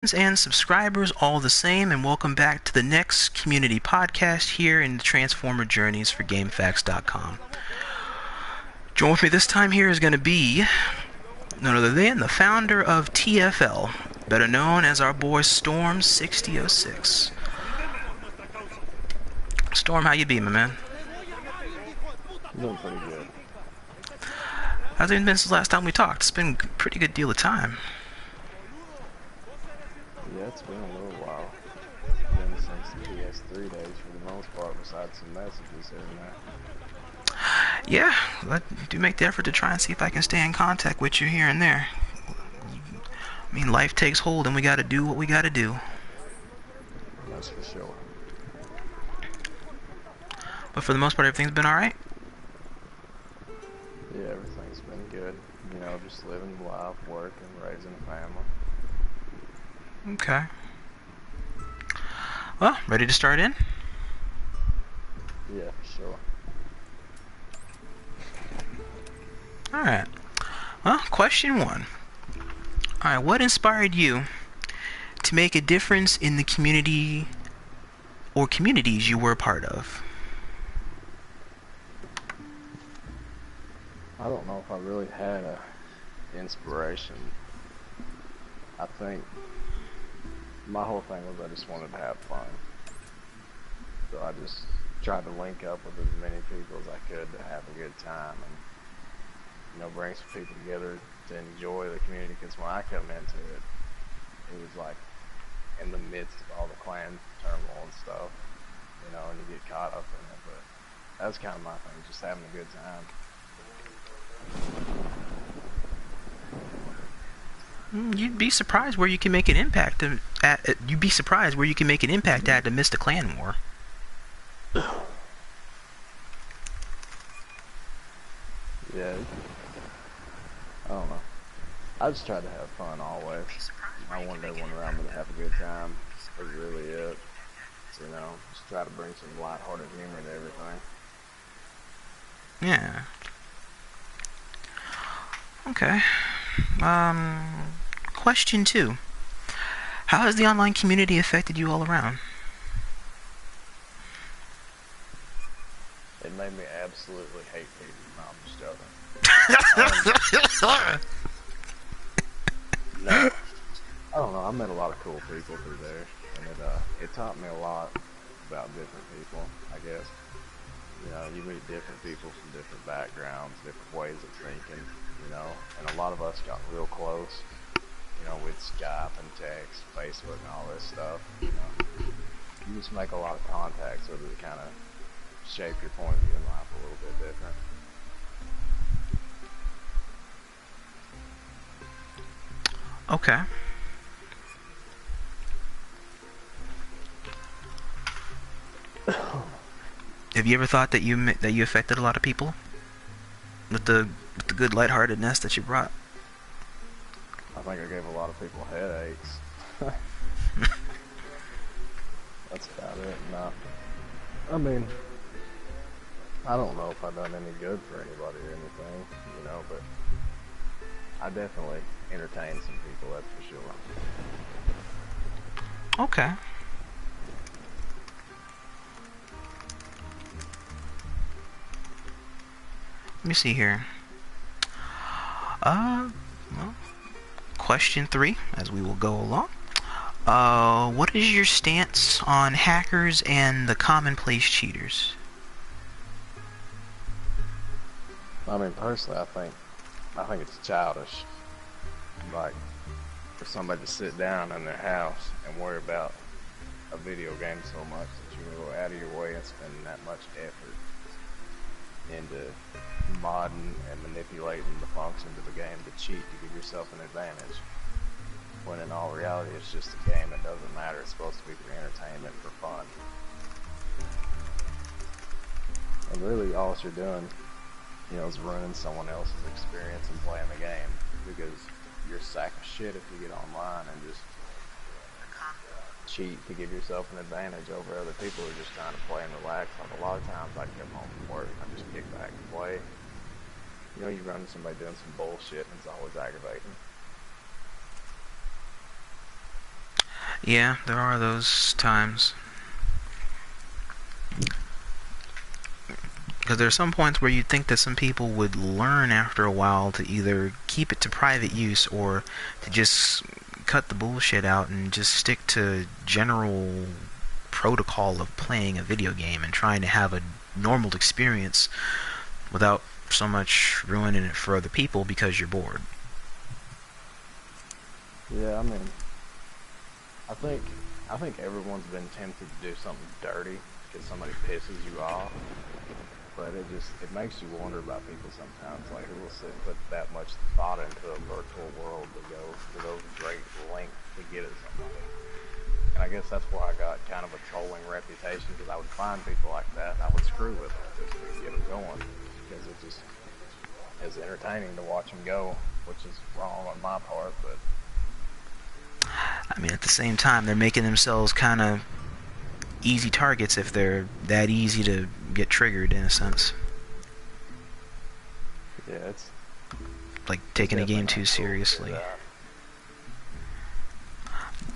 And subscribers all the same, and welcome back to the next community podcast here in the Transformer Journeys for GameFAQs.com. Join with me this time here is going to be none other than the founder of TFL, better known as our boy Storm 6006. Storm, how you be, my man? Doing pretty good. How's it been since the last time we talked? It's been a pretty good deal of time. Yeah, it's been a little while. Been since the PS3 days for the most part, besides some messages here and there. Yeah, I do make the effort to try and see if I can stay in contact with you here and there. I mean, life takes hold and we gotta do what we gotta do. That's for sure. But for the most part, everything's been alright? Yeah, everything's been good. You know, just living life, working, raising a family. Okay. Well, ready to start in? Yeah, for sure. Alright. Well, question one. Alright, what inspired you to make a difference in the community or communities you were a part of? I don't know if I really had a inspiration. I think my whole thing was I just wanted to have fun. So I just tried to link up with as many people as I could to have a good time and, you know, bring some people together to enjoy the community. Because when I come into it, it was like in the midst of all the clan turmoil and stuff, you know, and you get caught up in it. But that's kind of my thing, just having a good time. You'd be surprised where you can make an impact at. You'd be surprised where you can make an impact at amidst a clan war. Yeah, I don't know. I just tried to have fun always. I wanted everyone around me to have a good time. That's really it. So, you know, just try to bring some lighthearted humor to everything. Yeah. Okay. Question two. How has the online community affected you all around? It made me absolutely hate people. No, I'm just joking. No. I don't know, I met a lot of cool people through there. And it taught me a lot about different people, I guess. You know, you meet different people from different backgrounds, different ways of thinking, you know, and a lot of us got real close, you know, with Skype and text, Facebook and all this stuff, you know. You just make a lot of contacts with it to kind of shape your point of view in life a little bit different. Okay. Have you ever thought that you affected a lot of people with the good lightheartedness that you brought? I think I gave a lot of people headaches. That's about it. No, I mean, I don't know if I've done any good for anybody or anything, you know, but I definitely entertained some people, that's for sure. Okay. Let me see here. Well, question three, as we will go along. What is your stance on hackers and the commonplace cheaters? I mean, personally, I think it's childish. Like, for somebody to sit down in their house and worry about a video game so much that you go out of your way and spend that much effort into modding and manipulating the functions of the game to cheat to give yourself an advantage. When in all reality, it's just a game. It doesn't matter. It's supposed to be for entertainment, for fun. And really, all you're doing, you know, is ruining someone else's experience in playing the game, because you're a sack of shit if you get online and just cheat to give yourself an advantage over other people who are just trying to play and relax. Like, a lot of times I come home from work and I just kick back and play. You know, you run into somebody doing some bullshit and it's always aggravating. Yeah, there are those times. Because there are some points where you'd think that some people would learn after a while to either keep it to private use or to just cut the bullshit out and just stick to general protocol of playing a video game and trying to have a normal experience without so much ruining it for other people because you're bored. Yeah, I mean, I think everyone's been tempted to do something dirty because somebody pisses you off. But it makes you wonder about people sometimes, like who will sit and put that much thought into a virtual world to go to those great lengths to get at somebody. And I guess that's why I got kind of a trolling reputation, because I would find people like that and I would screw with them just to get them going, because it just is entertaining to watch them go, which is wrong on my part, but I mean, at the same time, they're making themselves kind of easy targets if they're that easy to get triggered, in a sense. yeah, it's like taking a game too seriously.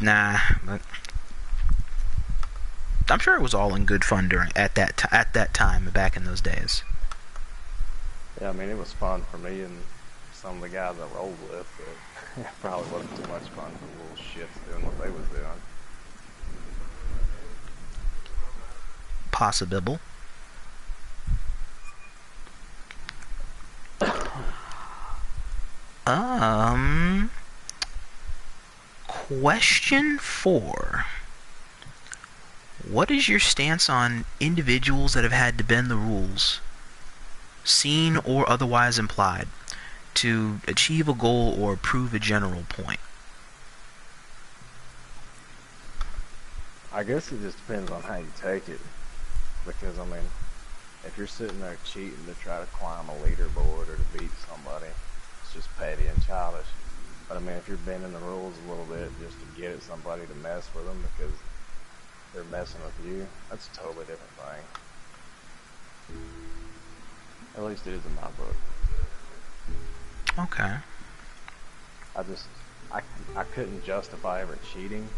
Nah, but I'm sure it was all in good fun at that time back in those days. Yeah, I mean, it was fun for me and some of the guys I rolled with, but it probably wasn't too much fun for the little shits doing what they was doing. Possible. Question 4. What is your stance on individuals that have had to bend the rules, seen or otherwise implied, to achieve a goal or prove a general point? I guess it just depends on how you take it, because I mean, if you're sitting there cheating to try to climb a leaderboard or to beat somebody, it's just petty and childish. But I mean, if you're bending the rules a little bit just to get at somebody to mess with them because they're messing with you, that's a totally different thing. At least it is in my book. Okay. I couldn't justify ever cheating,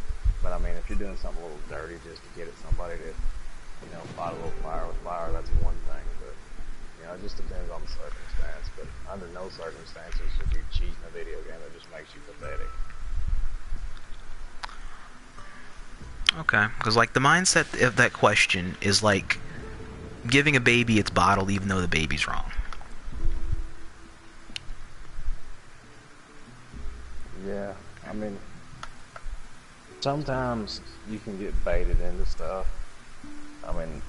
but I mean, if you're doing something a little dirty just to get at somebody to, you know, fight a little fire with fire, that's one thing. But you know, it just depends on the circumstance. But under no circumstances should you cheat in a video game. That just makes you pathetic. Okay, because like the mindset of that question is like giving a baby its bottle even though the baby's wrong. Yeah, I mean, sometimes you can get baited into stuff. I mean,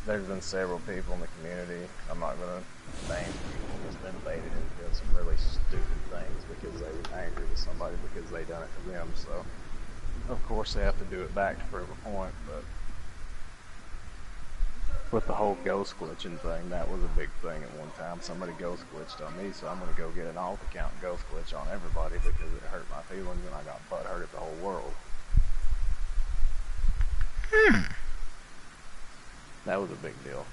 there's been several people in the community, I'm not going to name people, that's been baited into doing some really stupid things because they were angry with somebody because they done it to them. So, of course, they have to do it back to prove a point. But with the whole ghost glitching thing, that was a big thing at one time. Somebody ghost glitched on me, so I'm going to go get an alt account and ghost glitch on everybody because it hurt my feelings and I got butt hurt at the whole world. That was a big deal.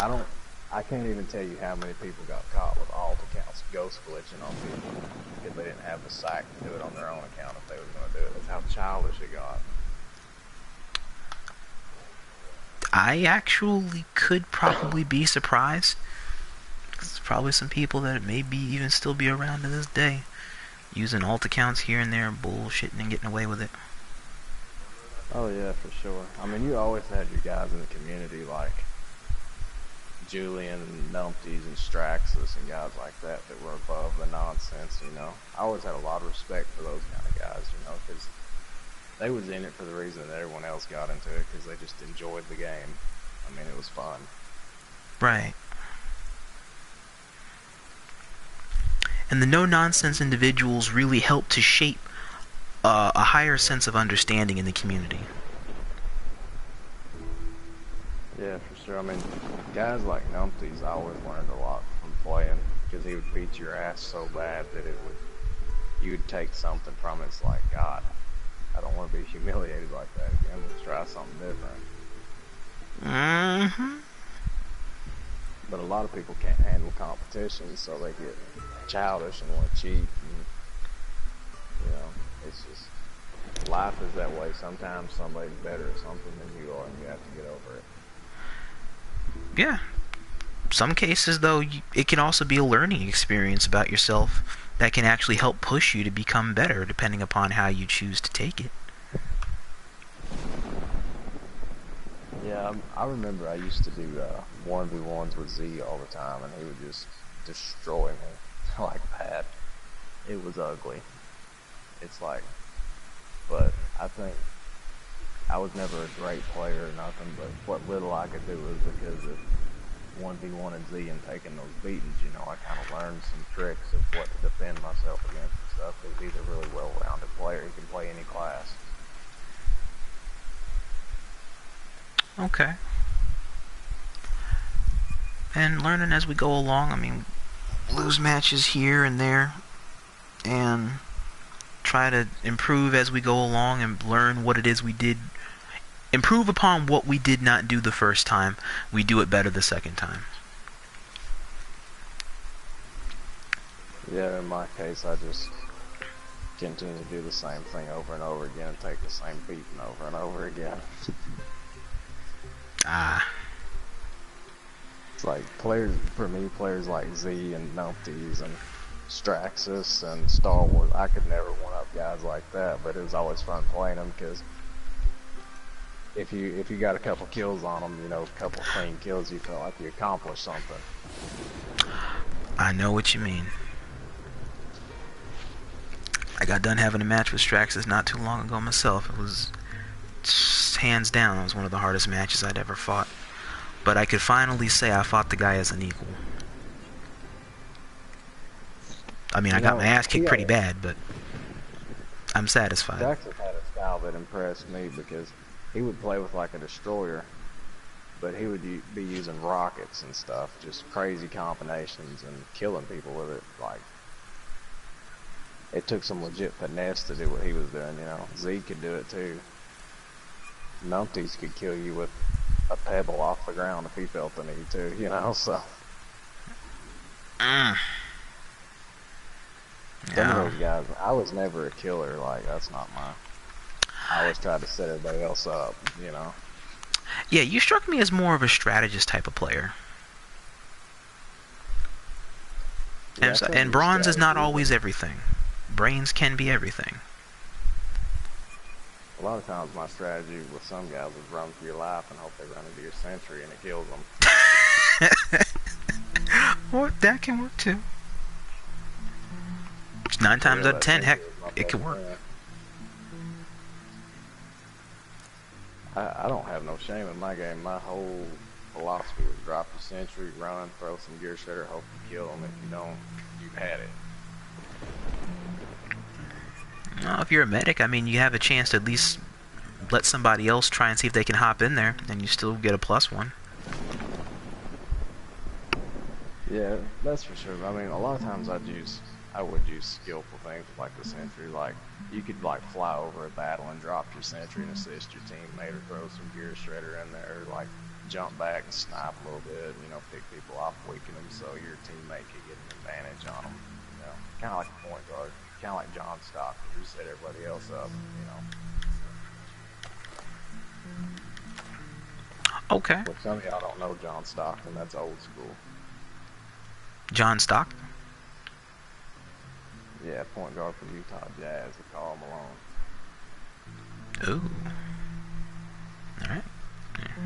I can't even tell you how many people got caught with alt accounts ghost glitching on people because they didn't have the psych to do it on their own account if they was going to do it. That's how childish it got. I actually could probably be surprised. There's probably some people that maybe even still be around to this day using alt accounts here and there, bullshitting and getting away with it. Oh yeah, for sure. I mean, you always had your guys in the community like Julian and Numpties and Straxus and guys like that that were above the nonsense, you know. I always had a lot of respect for those kind of guys, you know, because they was in it for the reason that everyone else got into it, because they just enjoyed the game. I mean, it was fun. Right. And the no-nonsense individuals really help to shape a higher sense of understanding in the community. Yeah, for sure. I mean, guys like Numpties, I always learned a lot from playing, because he would beat your ass so bad that you would take something from it. It's like, God, I don't want to be humiliated like that again. Let's try something different. Mm-hmm. But a lot of people can't handle competition, so they get childish and want to cheat. And, you know, it's just life is that way. Sometimes somebody's better at something than you are, and you have to get over it. Yeah. Some cases, though, it can also be a learning experience about yourself that can actually help push you to become better, depending upon how you choose to take it. Yeah, I remember I used to do 1v1s with Z all the time, and he would just destroy me like that. It was ugly. It's like, but I think I was never a great player or nothing, but what little I could do was because of 1v1 and Z and taking those beatings, you know, I kind of learned some tricks of what to defend myself against and stuff, because he's a really well-rounded player. He can play any class. Okay. And learning as we go along, I mean, lose matches here and there, and try to improve as we go along and learn what it is we did. Improve upon what we did not do the first time. We do it better the second time. Yeah, in my case, I just continue to do the same thing over and over again and take the same beating over and over again. It's like players, for me, players like Z and Numpties and Straxus and Star Wars, I could never one-up guys like that, but it was always fun playing them because if you got a couple kills on them, you know, a couple clean kills, you felt like you accomplished something. I know what you mean. I got done having a match with Straxus not too long ago myself. It was hands down, it was one of the hardest matches I'd ever fought. But I could finally say I fought the guy as an equal. I mean, I got my ass kicked pretty bad, but I'm satisfied. Straxus had a style that impressed me because he would play with like a destroyer, but he would be using rockets and stuff, just crazy combinations and killing people with it. Like, it took some legit finesse to do what he was doing, you know. Z could do it too. Numpties could kill you with a pebble off the ground if he felt the need to, you know, so. Some of those guys, I was never a killer, like, that's not my, I always tried to set everybody else up, you know. Yeah, you struck me as more of a strategist type of player. Yeah, and bronze is not always everything. Brains can be everything. A lot of times my strategy with some guys is run for your life and hope they run into your sentry and it kills them. Well, that can work too. 9 times out of 10, heck, it can work. I don't have no shame in my game. My whole philosophy was drop your sentry, run, throw some gear shredder, hope you kill them. If you don't, you've had it. Well, if you're a medic, I mean, you have a chance to at least let somebody else try and see if they can hop in there, and you still get a +1. Yeah, that's for sure. I mean, a lot of times I would use skillful things like the sentry. Like, you could like fly over a battle and drop your sentry and assist your teammate, or throw some gear shredder in there, or like jump back and snipe a little bit, you know, pick people off, weaken them so your teammate can get an advantage on them. You know, kind of like a point guard, kind of like John Stockton, who set everybody else up, you know. Okay. But some of y'all don't know John Stockton, that's old school. John Stockton? Yeah, point guard for Utah Jazz, they call him Malone. Ooh. Alright.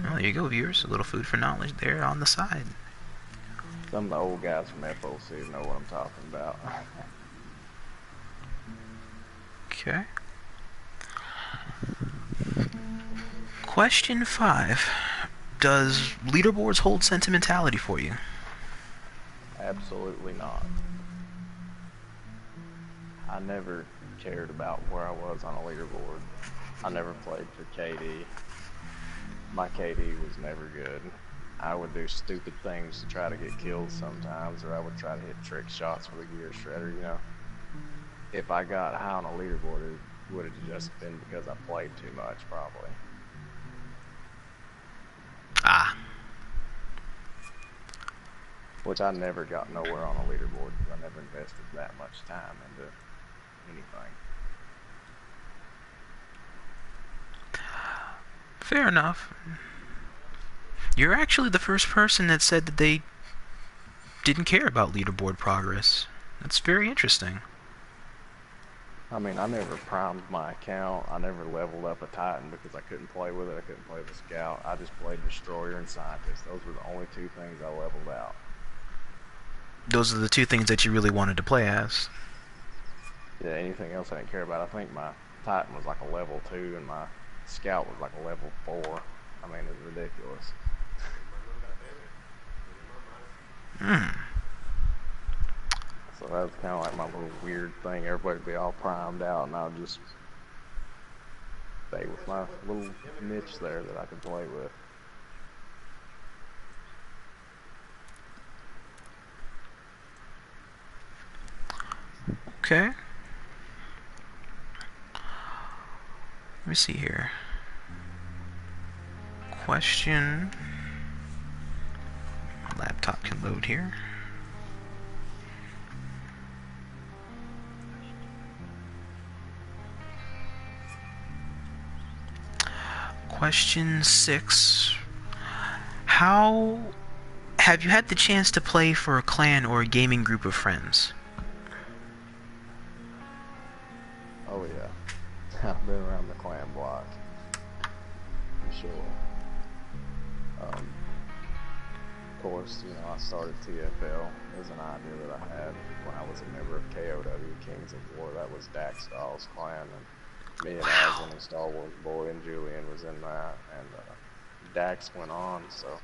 Well, there you go, viewers. A little food for knowledge there on the side. Some of the old guys from FOC know what I'm talking about. Okay. Question 5. Does leaderboards hold sentimentality for you? Absolutely not. I never cared about where I was on a leaderboard. I never played for KD. My KD was never good. I would do stupid things to try to get killed sometimes, or I would try to hit trick shots with a gear shredder, you know. If I got high on a leaderboard, it would have just been because I played too much, probably. Which I never got nowhere on a leaderboard because I never invested that much time into anything. Fair enough. You're actually the first person that said that they didn't care about leaderboard progress. That's very interesting. I mean, I never primed my account. I never leveled up a Titan because I couldn't play with it. I couldn't play with Scout. I just played Destroyer and Scientist. Those were the only two things I leveled out. Those are the two things that you really wanted to play as. Yeah, anything else I didn't care about. I think my Titan was like a level 2 and my Scout was like a level 4. I mean, it was ridiculous. So that was kind of like my little weird thing. Everybody would be all primed out, and I would just stay with my little niche there that I could play with. Okay. Let me see here. Question. My laptop can load here. Question 6. How have you had the chance to play for a clan or a gaming group of friends? Oh yeah, I've been around the clan block, for sure. Of course, you know, I started TFL as an idea that I had when I was a member of KOW, Kings of War. That was Dax Dahl's clan, and me and Aslan and Star Wars Boy and Julian was in that, and Dax went on, so,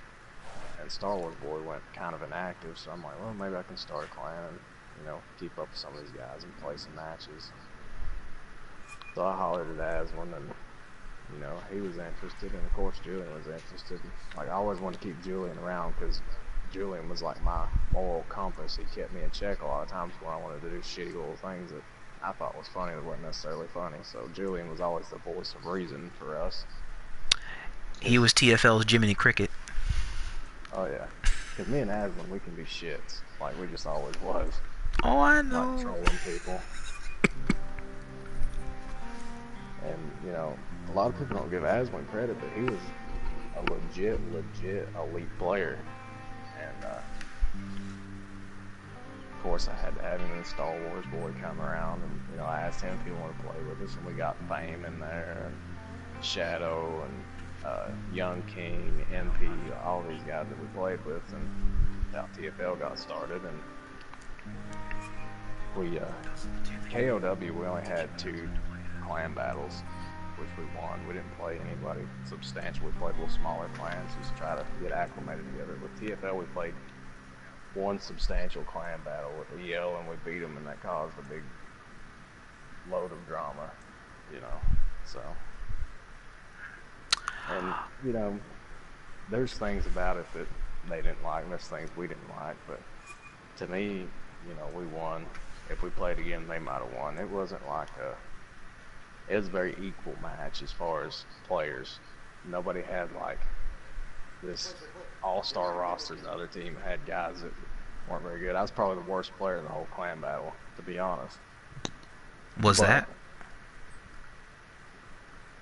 and Star Wars Boy went kind of inactive, so I'm like, well, maybe I can start a clan and, you know, keep up with some of these guys and play some matches. So I hollered at Aslan, and you know, he was interested, and of course Julian was interested. Like, I always wanted to keep Julian around because Julian was like my moral compass. He kept me in check a lot of times when I wanted to do shitty little things that I thought was funny that weren't necessarily funny. So Julian was always the voice of reason for us. He was TFL's Jiminy Cricket. Oh yeah, because me and Aslan, we can be shits. Like, we just always was. Oh, I know. Like, trolling people. And, you know, a lot of people don't give Aslan credit, but he was a legit elite player. And, of course, I had to have him in the Star Wars Boy come around, and, you know, I asked him if he wanted to play with us, and we got Fame in there, and Shadow, and Young King, MP, all these guys that we played with, and now TFL got started, and we, KOW, we only had 2 clan battles, which we won. We didn't play anybody substantial. We played little smaller clans just to try to get acclimated together. With TFL, we played 1 substantial clan battle with EL, and we beat them, and that caused a big load of drama, you know. So, and you know, there's things about it that they didn't like, and there's things we didn't like. But to me, you know, we won. If we played again, they might have won. It wasn't like it was a very equal match as far as players. Nobody had like this all-star roster. The other team had guys that weren't very good. I was probably the worst player in the whole clan battle, to be honest. Was that?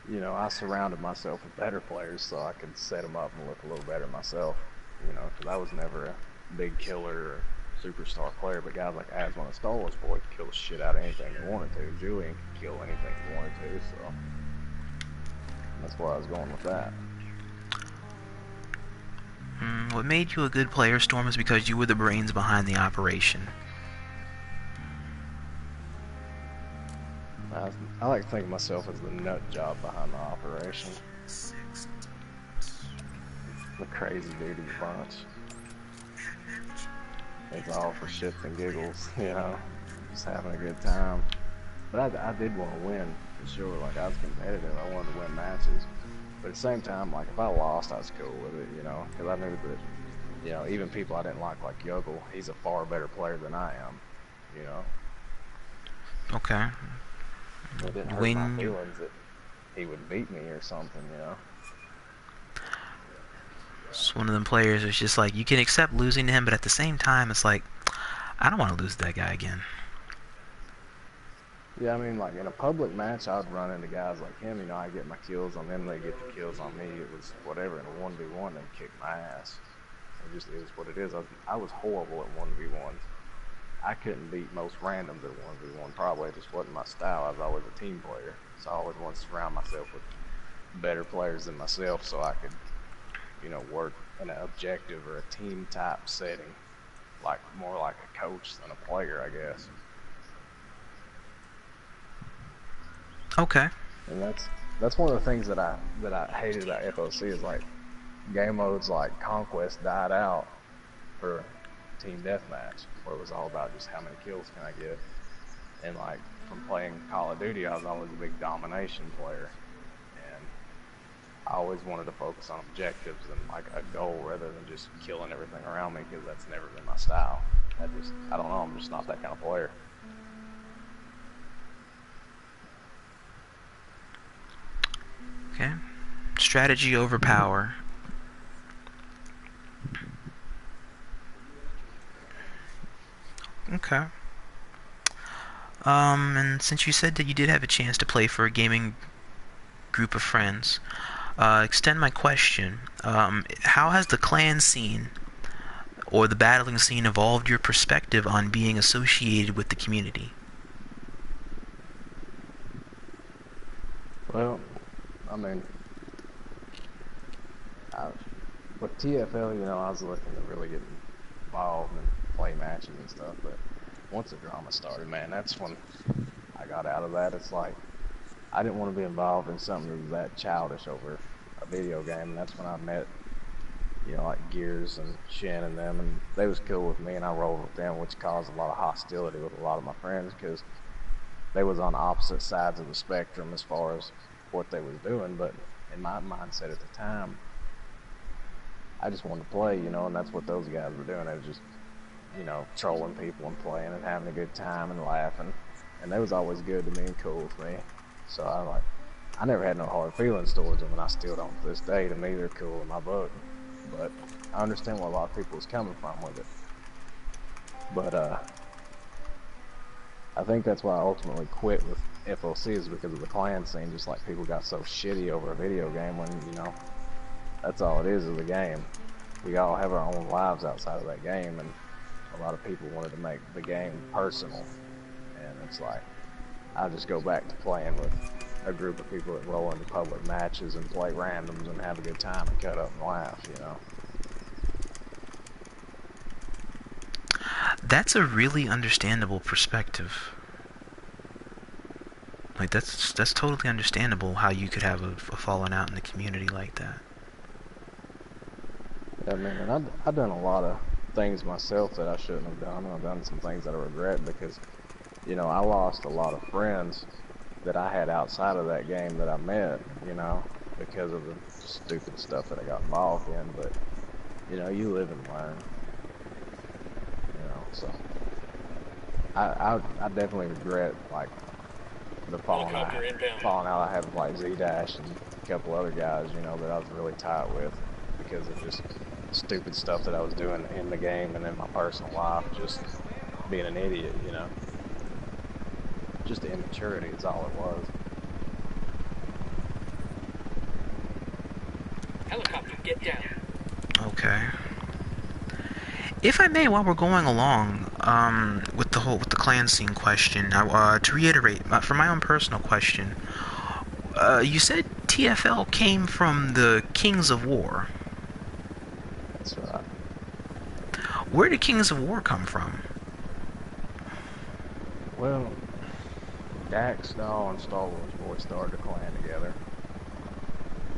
You know, I surrounded myself with better players so I could set them up and look a little better myself. You know, because I was never a big killer or superstar player, but guys like Aslan and Star Wars Boy could kill the shit out of anything they wanted to. Julian could kill anything he wanted to, so that's where I was going with that. What made you a good player, Storm, is because you were the brains behind the operation. I like to think of myself as the nut job behind the operation. The crazy dude of the bunch. It's all for shits and giggles, you know, just having a good time. But I did want to win, for sure. Like, I was competitive. I wanted to win matches. But at the same time, like, if I lost, I was cool with it, you know, because I knew that, you know, even people I didn't like Yogle, he's a far better player than I am, you know. Okay. It didn't hurt my feelings that he would beat me or something, you know. It's one of them players that's just like, you can accept losing to him, but at the same time, it's like, I don't want to lose to that guy again. Yeah, I mean, like in a public match, I'd run into guys like him. I get my kills on them, they get the kills on me. It was whatever. In a 1v1, they kicked my ass. It just is what it is. I was horrible at 1v1s. I couldn't beat most randoms at 1v1. Probably it just wasn't my style. I was always a team player, so I always wanted to surround myself with better players than myself, so I could, work in an objective or a team type setting, like more like a coach than a player, I guess. Okay. And that's one of the things that I hated about FOC is like game modes like Conquest died out for team deathmatch, where it was all about just how many kills can I get. And like from playing Call of Duty, I was always a big domination player, and I always wanted to focus on objectives and like a goal rather than just killing everything around me, because that's never been my style. I don't know, I'm just not that kind of player. Okay. Strategy over power. Okay. And since you said that you did have a chance to play for a gaming group of friends, extend my question. How has the clan scene or the battling scene evolved your perspective on being associated with the community? Well, I mean, with TFL, I was looking to really get involved and play matches and stuff, but once the drama started, man, that's when I got out of that. It's like, I didn't want to be involved in something that was that childish over a video game, and that's when I met, like Gears and Shen and them, and they was cool with me, and I rolled with them, which caused a lot of hostility with a lot of my friends, because they was on opposite sides of the spectrum as far as what they was doing. But in my mindset at the time, I just wanted to play, and that's what those guys were doing. They were just, trolling people and playing and having a good time and laughing, and they was always good to me and cool with me. So I never had no hard feelings towards them, and I still don't to this day. To me, they're cool in my book. But I understand where a lot of people is coming from with it. But I think that's why I ultimately quit with FOC, is because of the clan scene. Just like people got so shitty over a video game when, that's all it is a game. We all have our own lives outside of that game, and a lot of people wanted to make the game personal. And it's like, I just go back to playing with a group of people that roll into public matches and play randoms and have a good time and cut up and laugh, That's a really understandable perspective. Like, that's totally understandable how you could have a falling out in the community like that. I mean, and I've done a lot of things myself that I shouldn't have done. I've done some things that I regret because, I lost a lot of friends that I had outside of that game that I met, because of the stupid stuff that I got involved in. But, you live and learn, so I definitely regret, like, the falling out I had with, like, Z-Dash and a couple other guys, that I was really tight with because of just stupid stuff that I was doing in the game and in my personal life, just being an idiot, Just immaturity is all it was. Helicopter, get down. Okay. If I may, while we're going along with the clan scene question, to reiterate, for my own personal question, you said TFL came from the Kings of War. That's right. Where did Kings of War come from? Well, Dax, Dahl, and Star Wars boys started a clan together.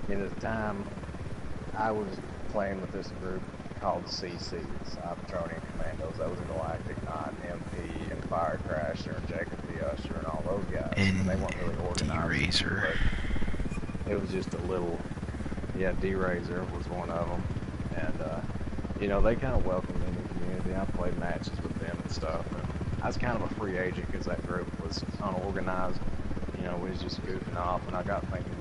And at the time, I was playing with this group called CC, Cybertronian Commandos. That was Galactic Knight, MP, and Firecrasher, and Jacob the Usher, and all those guys. And they weren't really organized. D-Razor. It was just a little, D-Razor was one of them. And, they kind of welcomed me in the community. I played matches with them and stuff. And I was kind of a free agent because that group was unorganized. We was just goofing off, and I got thinking,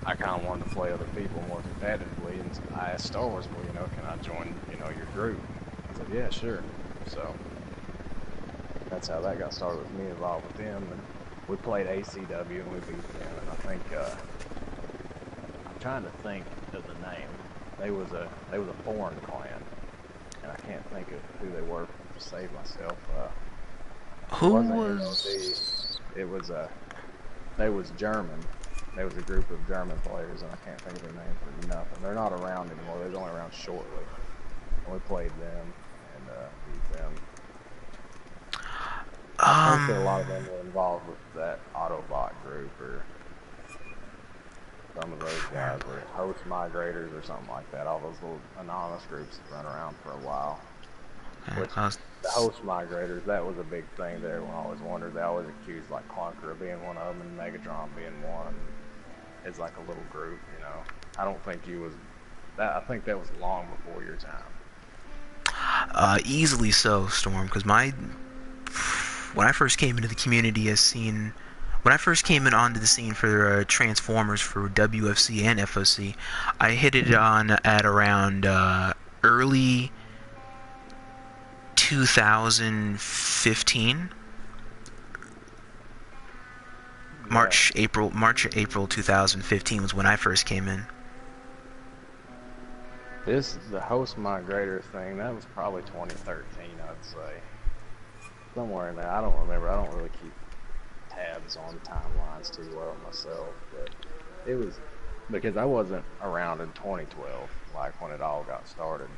I kind of wanted to play other people more competitively, and I asked Star Wars, well, can I join, your group? I said, yeah, sure. So that's how that got started with me involved with them. And we played ACW and we beat them. And I think I'm trying to think of the name. They was a foreign clan, and I can't think of who they were to save myself. Who wasn't was? NOD. It was they was German. There was a group of German players, and I can't think of their name for nothing. They're not around anymore. They was only around shortly. And we played them and beat them. I think that a lot of them were involved with that Autobot group, or some of those guys were host migrators or something like that. All those little anonymous groups that run around for a while. Which, the host migrators, that was a big thing that everyone always wondered. They always accused like Clunker of being one of them and Megatron being one. It's like a little group, you know. I don't think you was that. I think that was long before your time. Easily so, Storm, because when I first came into the community when I first came in onto the scene for Transformers for WFC and FOC, I hit it on at around early 2015. March, April 2015 was when I first came in. The host migrator thing, that was probably 2013, I'd say. Somewhere in there. I don't remember. I don't really keep tabs on timelines too well myself, but it was because I wasn't around in 2012, like when it all got started,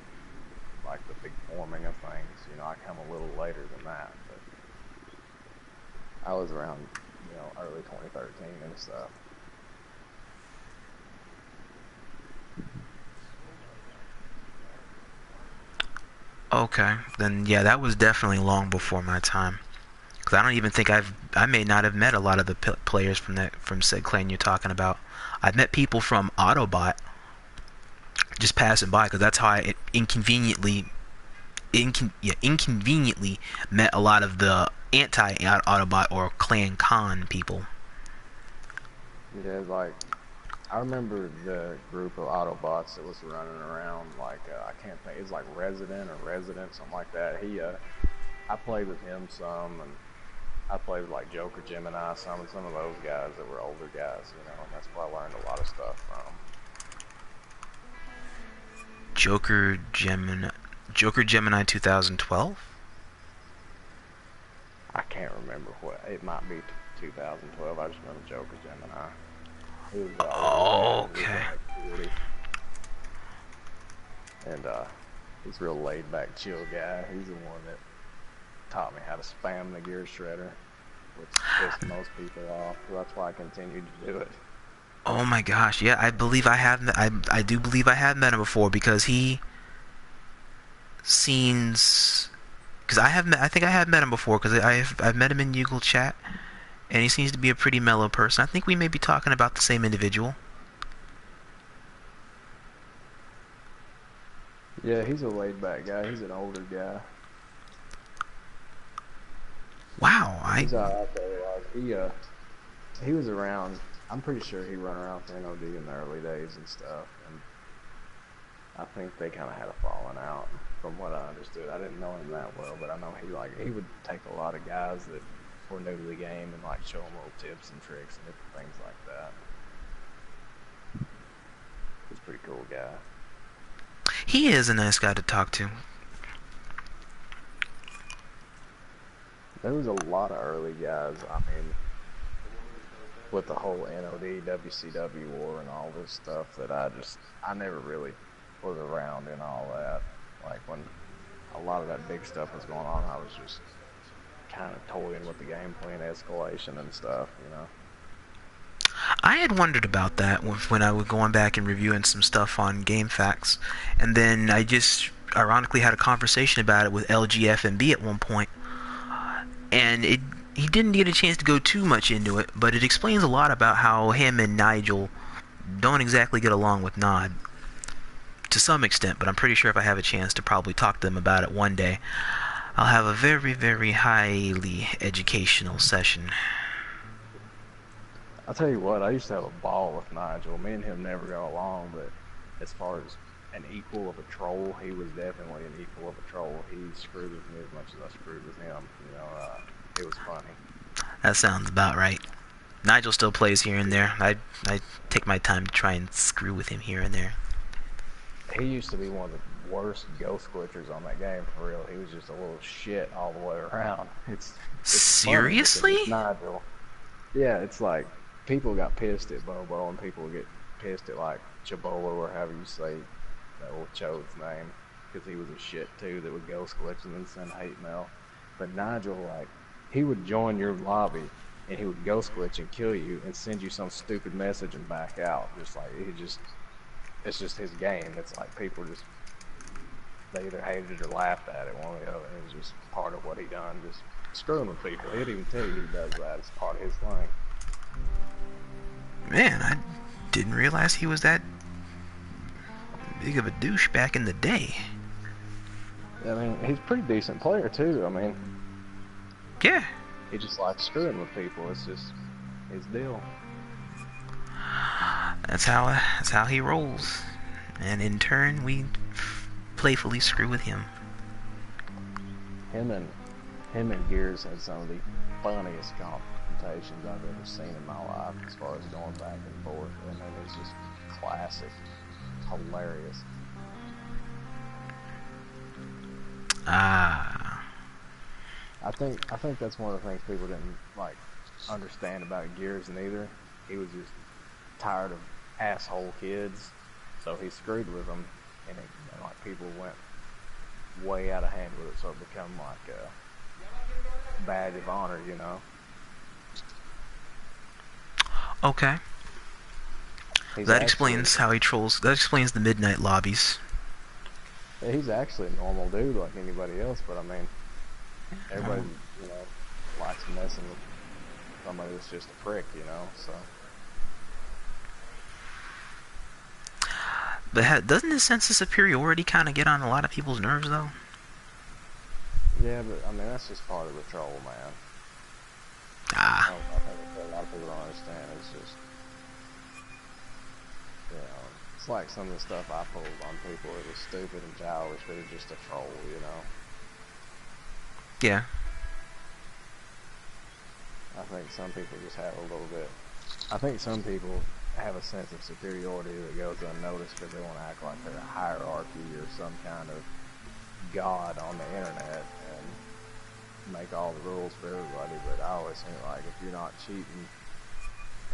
like the big forming of things. You know, I come a little later than that, but I was around, you know, early 2013 and stuff. Okay, then yeah, that was definitely long before my time. Cause I don't even think I may not have met a lot of the players from said clan you're talking about. I've met people from Autobot, just passing by, because that's how I inconveniently met a lot of the anti-Autobot or Clan Con people. Yeah, like I remember the group of Autobots that was running around. Like I can't think. It's like Resident, something like that. I played with him some, and I played with like Joker Gemini, some of those guys that were older guys, you know, and that's where I learned a lot of stuff from. Joker Gemini 2012? I can't remember what. It might be 2012. I just remember Joker Gemini. He was okay. And he's a real laid back, chill guy. He's the one that taught me how to spam the gear shredder, which pissed most people off. So that's why I continued to do it. Oh my gosh, yeah, I do believe I have met him before, because he seems, because I think I have met him before, because I've met him in Yugle chat, and he seems to be a pretty mellow person. I think we may be talking about the same individual. Yeah, he's a laid back guy. He's an older guy. Wow, He's alright though. He was around. I'm pretty sure he run around for NOD in the early days and stuff. And I think they kind of had a falling out, from what I understood. I didn't know him that well, but I know he would take a lot of guys that were new to the game and like show them little tips and tricks and different things like that. He's a pretty cool guy. He is a nice guy to talk to. There was a lot of early guys, I mean, with the whole NOD, WCW war and all this stuff, that I never really was around in all that. Like when a lot of that big stuff was going on, I was just kind of toying with the gameplay and escalation and stuff, you know. I had wondered about that when I was going back and reviewing some stuff on GameFAQs, and then I just ironically had a conversation about it with LGFMB at one point, and he didn't get a chance to go too much into it, but it explains a lot about how him and Nigel don't exactly get along with Nod, to some extent, but I'm pretty sure if I have a chance to probably talk to them about it one day, I'll have a very, very highly educational session. I'll tell you what, I used to have a ball with Nigel. Me and him never got along, but as far as an equal of a troll. He was definitely an equal of a troll. He screwed with me as much as I screwed with him. You know, it was funny. That sounds about right. Nigel still plays here and there. I take my time to try and screw with him here and there. He used to be one of the worst ghost glitchers on that game, for real. He was just a little shit all the way around. It's Seriously? It's Nigel. Yeah, it's like people got pissed at Bobo and people get pissed at like Chibolo or however you say that old Chode's name, because he was a shit too that would ghost glitch and then send hate mail. But Nigel, like, he would join your lobby and he would ghost glitch and kill you and send you some stupid message and back out. Just like it's just his game. It's like people just, they either hated it or laughed at it, one or the other. It was just part of what he done, just screwing with people. He'd even tell you he does that. It's part of his thing. Man, I didn't realize he was that big of a douche back in the day. I mean, he's a pretty decent player too. I mean, yeah. He just likes screwing with people. It's just his deal. That's how he rolls, and in turn we playfully screw with him. Him and Gears had some of the funniest confrontations I've ever seen in my life, as far as going back and forth. And it was just classic, hilarious. I think that's one of the things people didn't like understand about Gears neither. He was just tired of asshole kids, so he screwed with them, and like people went way out of hand with it, so it became like a badge of honor, you know. Okay. That explains how he trolls. That explains the midnight lobbies. He's actually a normal dude like anybody else, but I mean, everybody, you know, likes messing with somebody that's just a prick, you know, so. But doesn't his sense of superiority kind of get on a lot of people's nerves, though? Yeah, but I mean, that's just part of the troll, man. I think a lot of people don't understand. It's just, you know, it's like some of the stuff I pulled on people. It was stupid and childish, but it's just a troll, you know. Yeah. I think some people just have a little bit. I think some people have a sense of superiority that goes unnoticed because they want to act like they're a hierarchy or some kind of god on the internet and make all the rules for everybody. But I always think, like, if you're not cheating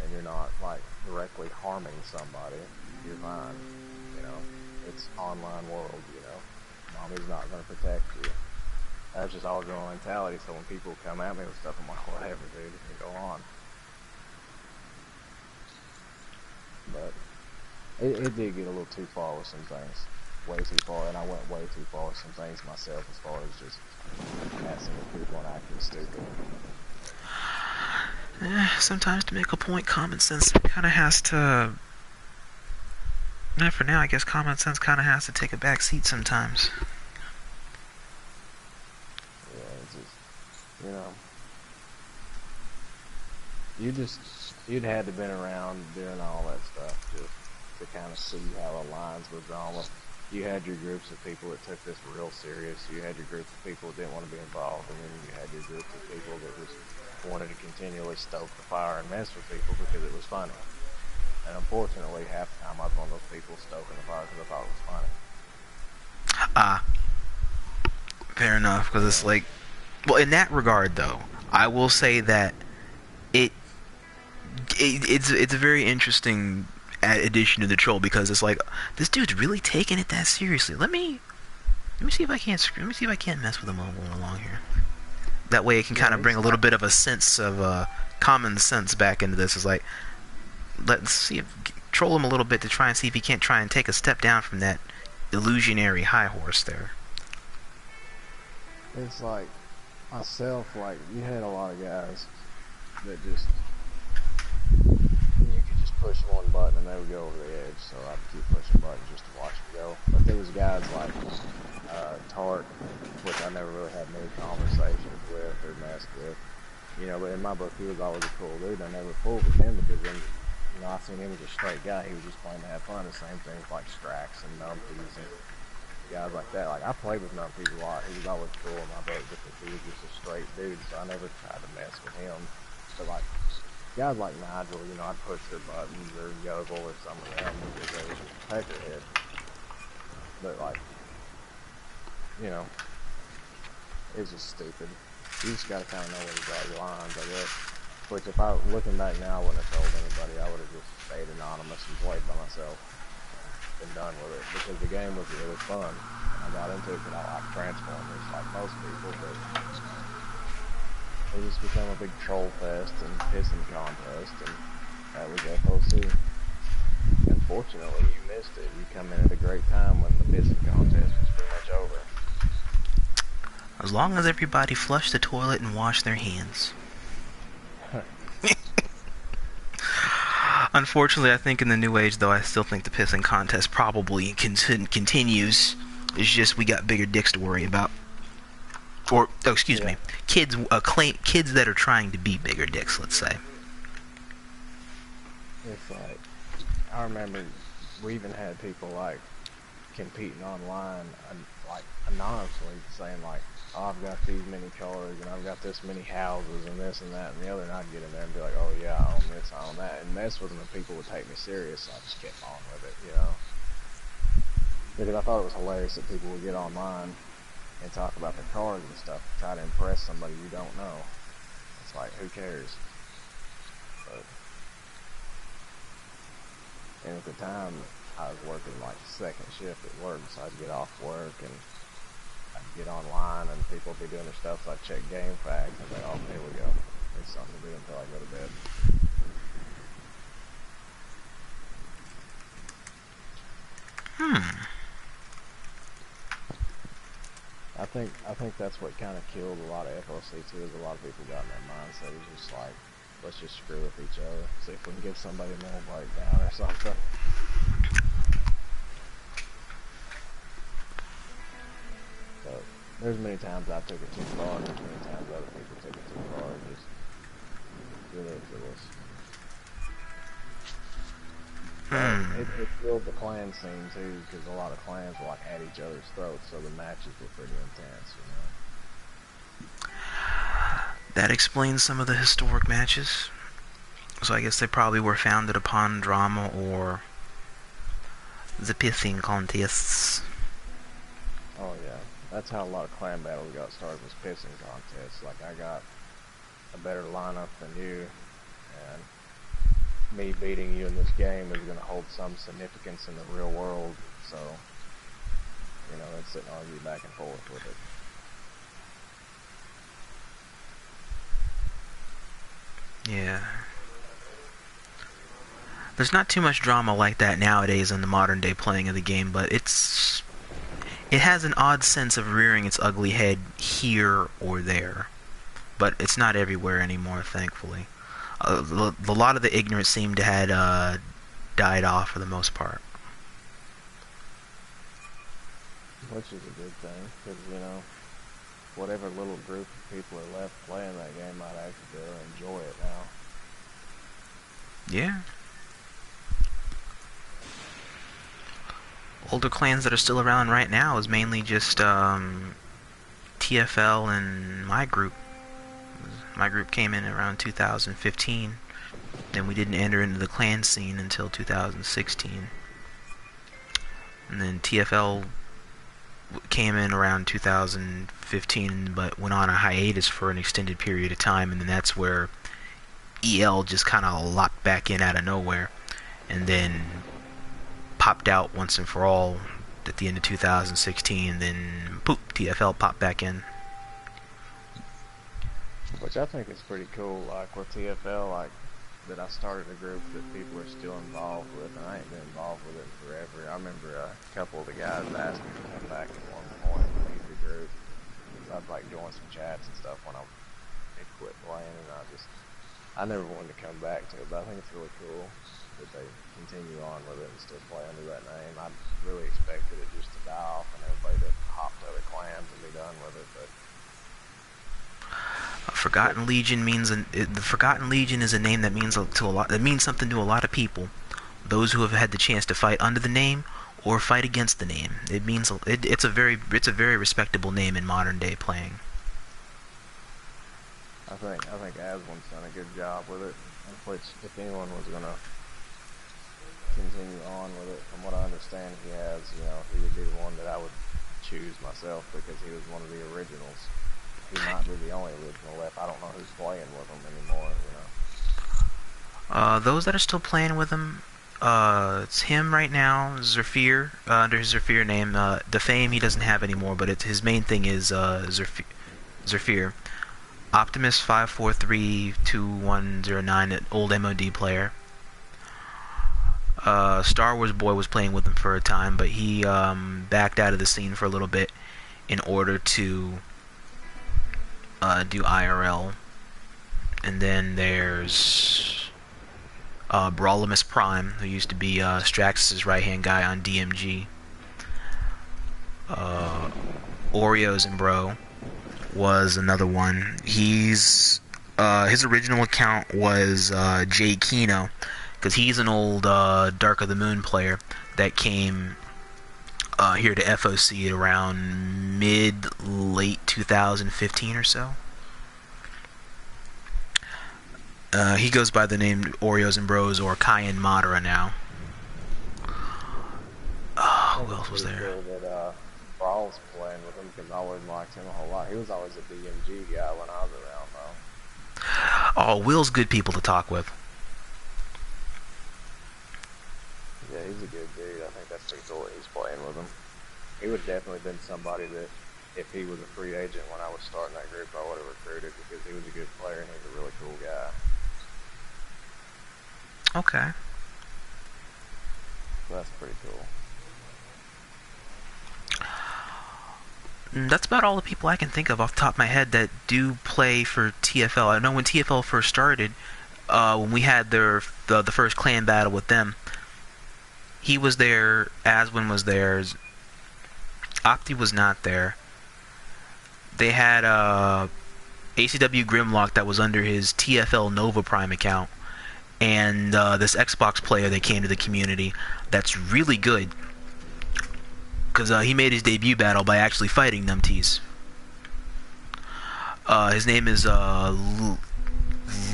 and you're not like directly harming somebody, you're fine. You know, it's online world. You know, mommy's not going to protect you. That's just all girl mentality. So when people come at me with stuff, I'm like, whatever, dude, it can go on. But it did get a little too far with some things, way too far, and I went way too far with some things myself, as far as just messing with people and acting stupid. Sometimes to make a point, common sense kind of has to. For now, I guess common sense kind of has to take a back seat sometimes. Yeah, it's just, you know, you'd had to been around during all that stuff just to kind of see how the lines were drawn. You had your groups of people that took this real serious. You had your groups of people that didn't want to be involved, and then you had your groups of people that just wanted to continually stoke the fire and mess with people because it was funny. And unfortunately, half the time I was one of those people stoking the fire because I thought it was funny. Fair enough, because it's like, well, in that regard, though, I will say that it's a very interesting addition to the troll, because it's like, this dude's really taking it that seriously. Let me see if I can't mess with him along here. That way, it can kind of bring a little bit of a sense of common sense back into this. It's like, let's see if troll him a little bit to try and see if he can't try and take a step down from that illusionary high horse there. It's like myself, like, you had a lot of guys that just, you could just push one button and they would go over the edge, so I'd keep pushing buttons just to watch them go. But there was guys like Tart, which I never really had many conversations with or messed with, you know, but in my book he was always a cool dude. I never fooled with him because then you know, I seen him as a straight guy. He was just playing to have fun. The same thing with like Strax and Numpties and guys like that. Like I played with Numpties a lot. He was always cool in my book because he was just a straight dude. So I never tried to mess with him. So like guys like Nigel, you know, I'd push their buttons or Yogle or some of them because they were just peckerhead. But like, you know, it's just stupid. You just gotta kind of know where to draw your lines, I guess. Which, if I looking back now, I wouldn't have told anybody. I would have just stayed anonymous and played by myself and done with it because the game was really fun. And I got into it because I like Transformers, like most people, but it just became a big troll fest and pissing contest, and that was FOC. Unfortunately, you missed it. You come in at a great time when the pissing contest was pretty much over. As long as everybody flushed the toilet and washed their hands. Unfortunately, I think in the new age, though, I still think the pissing contest probably continues. It's just we got bigger dicks to worry about. Or, oh, excuse me, kids that are trying to be bigger dicks, let's say. It's like, I remember we even had people like competing online, like anonymously, saying like, oh, I've got these many cars and I've got this many houses and this and that and the other, and I'd get in there and be like, oh yeah, I own this, I own that, and mess with them and people would take me serious, so I just kept on with it, you know, because I thought it was hilarious that people would get online and talk about their cars and stuff, try to impress somebody you don't know. It's like, who cares? But, and at the time, I was working like second shift at work, so I'd get off work and I'd get online and people would be doing their stuff, so I'd check game facts and I'd be like, oh, here we go. There's something to do until I go to bed. I think that's what kind of killed a lot of FOC too, is a lot of people got in that mindset. It's just like, let's just screw with each other, see if we can give somebody a mental breakdown or something. But there's many times I took it too far, and there's many times other people took it too far. Just ridiculous. It killed the clan scene too, because a lot of clans were like at each other's throats, so the matches were pretty intense, you know. That explains some of the historic matches. So I guess they probably were founded upon drama or the pissing contests. Oh yeah, that's how a lot of clan battles got started, was pissing contests. Like, I got a better lineup than you, and me beating you in this game is going to hold some significance in the real world, so, you know, let's sit and argue back and forth with it. Yeah. There's not too much drama like that nowadays in the modern day playing of the game, but it has an odd sense of rearing its ugly head here or there. But it's not everywhere anymore, thankfully. A lot of the ignorance seemed to had died off for the most part. Which is a good thing, because, you know, whatever little group of people are left playing that game might actually be able to enjoy it now. Yeah. Older clans that are still around right now is mainly just TFL and my group. My group came in around 2015. Then we didn't enter into the clan scene until 2016. And then TFL came in around 2015, but went on a hiatus for an extended period of time, and then that's where EL just kind of locked back in out of nowhere, and then popped out once and for all at the end of 2016, then poof, TFL popped back in. Which I think is pretty cool, like with TFL, like, that I started a group that people are still involved with, and I ain't been involved with it forever. I remember a couple of the guys asked me to come back at one point and lead the group. I'd like join some chats and stuff when they quit playing, and I never wanted to come back to it, but I think it's really cool that they continue on with it and still play under that name. I really expected it just to die off and everybody to hop to other clans and be done with it, but Forgotten Legion means the Forgotten Legion is a name that means that means something to a lot of people. Those who have had the chance to fight under the name or fight against the name. It's a very respectable name in modern day playing. I think Aswin's done a good job with it. Which, if anyone was gonna continue on with it, from what I understand, he would be the one that I would choose myself because he was one of the originals. He might be the only original left. I don't know who's playing with him anymore. Those that are still playing with him, it's him right now, Zephyr, under his Zephyr name. Defame he doesn't have anymore, but his main thing is Zephyr. Optimus 5432109, an old MOD player. Star Wars Boy was playing with him for a time, but he backed out of the scene for a little bit in order to do IRL. And then there's Rodimus Prime, who used to be Straxus' right-hand guy on DMG. Oreos and Bro was another one. His original account was Jay Kino, because he's an old Dark of the Moon player that came here to FOC at around late 2015 or so. He goes by the name Oreos and Bros or Cayenne Madara now. Who else was there? That Brawl's playing with him because I always liked him a whole lot. He was always a DMG guy when I was around, though. Oh, Will's good people to talk with. Yeah, he's a good dude. I think that's pretty cool that he's playing with him. He would definitely been somebody that, if he was a free agent when I was starting that group, I would have recruited because he was a good player and he's a really cool guy. Okay. So that's pretty cool. That's about all the people I can think of off the top of my head that do play for TFL. I know when TFL first started, when we had the first clan battle with them, he was there, Aswin was there, Opti was not there. They had ACW Grimlock that was under his TFL Nova Prime account, and this Xbox player that came to the community that's really good, because he made his debut battle by actually fighting Numties. His name is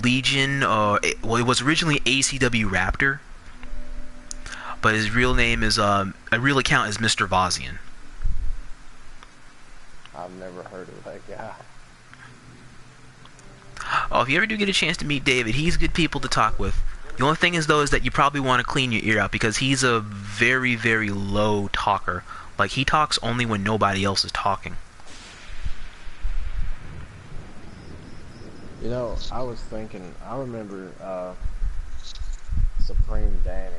Legion, well, it was originally ACW Raptor, but his real name is, a real account is Mr. Vozian. I've never heard of that guy. Oh, if you ever do get a chance to meet David, he's good people to talk with. The only thing is, though, is that you probably want to clean your ear out, because he's a very, very low talker. Like, he talks only when nobody else is talking. You know, I was thinking, I remember Supreme Danny,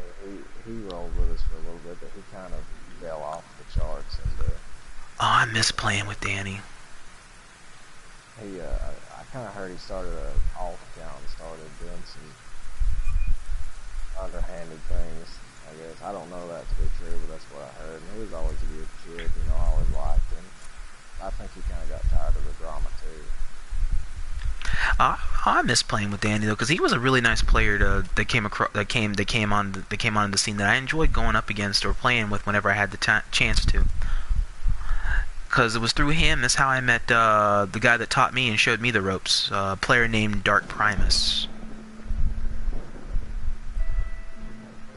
he rolled with us for a little bit, but he kind of fell off the charts. And Oh, I miss playing with Danny. I kind of heard he started an alt account and started doing some underhanded things, I guess. I don't know that to be true, but that's what I heard. And he was always a good kid, you know, I always liked him. I think he kind of got tired of the drama, too. I miss playing with Danny, though, because he was a really nice player that came on the scene that I enjoyed going up against or playing with whenever I had the chance to. Because it was through him, that's how I met the guy that taught me and showed me the ropes, a player named Dark Primus.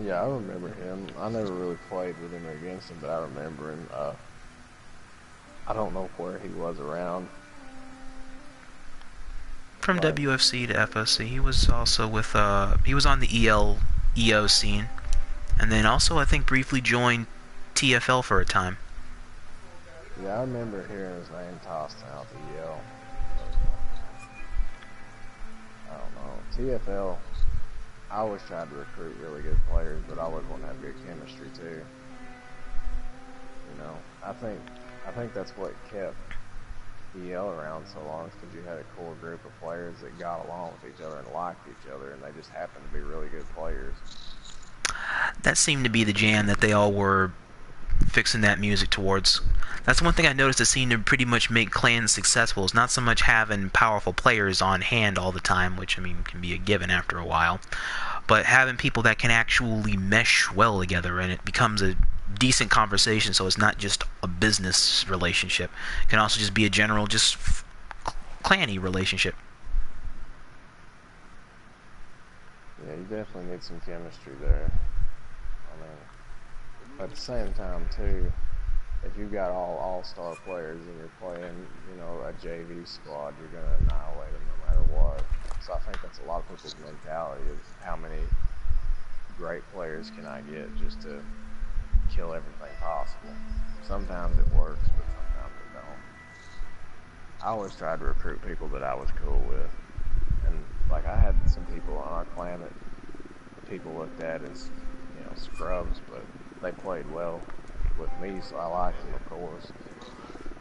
Yeah, I remember him. I never really played with him or against him, but I remember him. I don't know where he was around. From WFC to FOC, he was also with, he was on the EO scene. And then also, I think, briefly joined TFL for a time. Yeah, I remember hearing his name tossed out the EL. I don't know. TFL, I always tried to recruit really good players, but I always want to have good chemistry too. You know, I think that's what kept EL around so long, is because you had a core group of players that got along with each other and liked each other, and they just happened to be really good players. That seemed to be the jam, that they all were fixing that music towards. That's one thing I noticed that seemed to pretty much make clans successful. Is not so much having powerful players on hand all the time, which I mean can be a given after a while, but having people that can actually mesh well together, and it becomes a decent conversation. So it's not just a business relationship; it can also just be a general, just clanny relationship. Yeah, you definitely need some chemistry there. I mean, at the same time too, if you've got all-star players and you're playing, you know, a JV squad, you're gonna annihilate them no matter what. So I think that's a lot of people's mentality is how many great players can I get just to kill everything possible. Sometimes it works, but sometimes it don't. I always tried to recruit people that I was cool with, and like I had some people on our clan that people looked at as, you know, scrubs, but they played well with me, so I liked them, of course.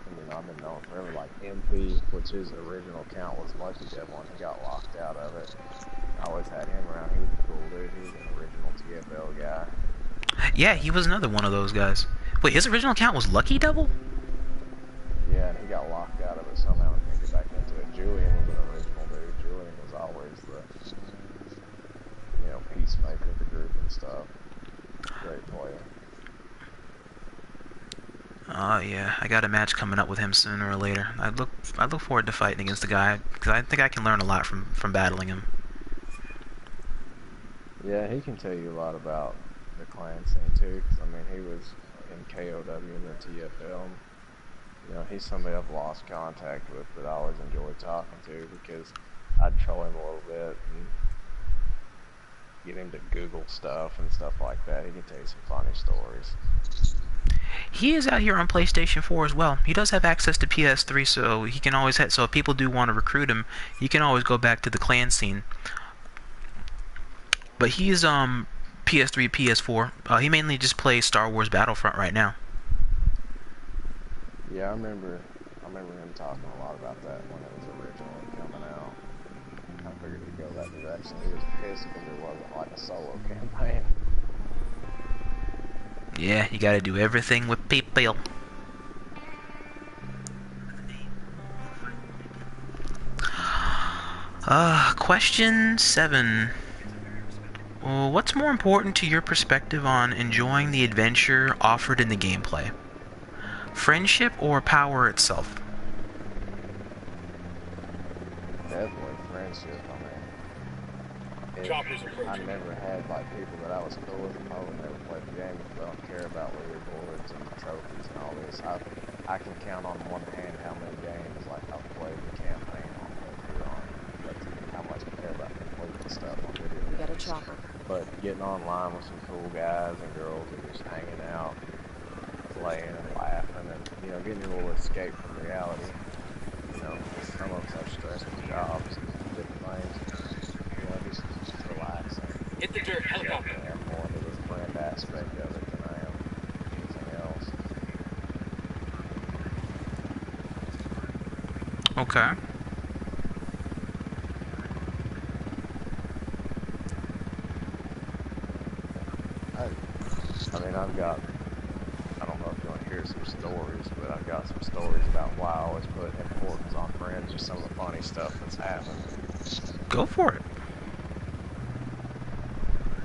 And, you know, I've been known forever, like MP, which his original account was Lucky Devil, and he got locked out of it. I always had him around. He was a cool dude. He was an original TFL guy. Yeah, he was another one of those guys. Wait, his original account was Lucky Devil? Yeah, and he got locked out of it somehow and can't get back into it. Julian was an original dude. Julian was always the, you know, peacemaker of the group and stuff. Great player. Oh yeah, I got a match coming up with him sooner or later. I look forward to fighting against the guy because I think I can learn a lot from battling him. Yeah, he can tell you a lot about the clan scene too. Cause I mean, he was in KOW and the TFL. You know, he's somebody I've lost contact with, but I always enjoy talking to because I'd troll him a little bit and get him to Google stuff and stuff like that. He can tell you some funny stories. He is out here on PlayStation 4 as well. He does have access to PS3, so he can always so if people do want to recruit him, he can always go back to the clan scene. But he's PS3, PS4. He mainly just plays Star Wars Battlefront right now. Yeah, I remember him talking a lot about that when it was originally coming out. I figured he'd go that direction. He was pissed because it wasn't like a solo campaign. Yeah, you gotta do everything with people. Question 7. What's more important to your perspective on enjoying the adventure offered in the gameplay? Friendship or power itself? Definitely friendship. I mean, I never had like people that I was cool with and I would never play the game because I don't care about leaderboards and trophies and all this. I can count on one hand how many games like I've played the campaign on that's how much I care about completing stuff on video games. We got a chopper. But getting online with some cool guys and girls and just hanging out, playing and laughing and, you know, getting a little escape from reality. You know, some of us have stressful jobs and different things. You know, just relaxing. Hit the dirt, helicopter. I'm more into the friend aspect of it than I am anything else. Okay. I mean, I don't know if you want to hear some stories, but I've got some stories about why I always put importance on friends, just some of the funny stuff that's happened. Go for it.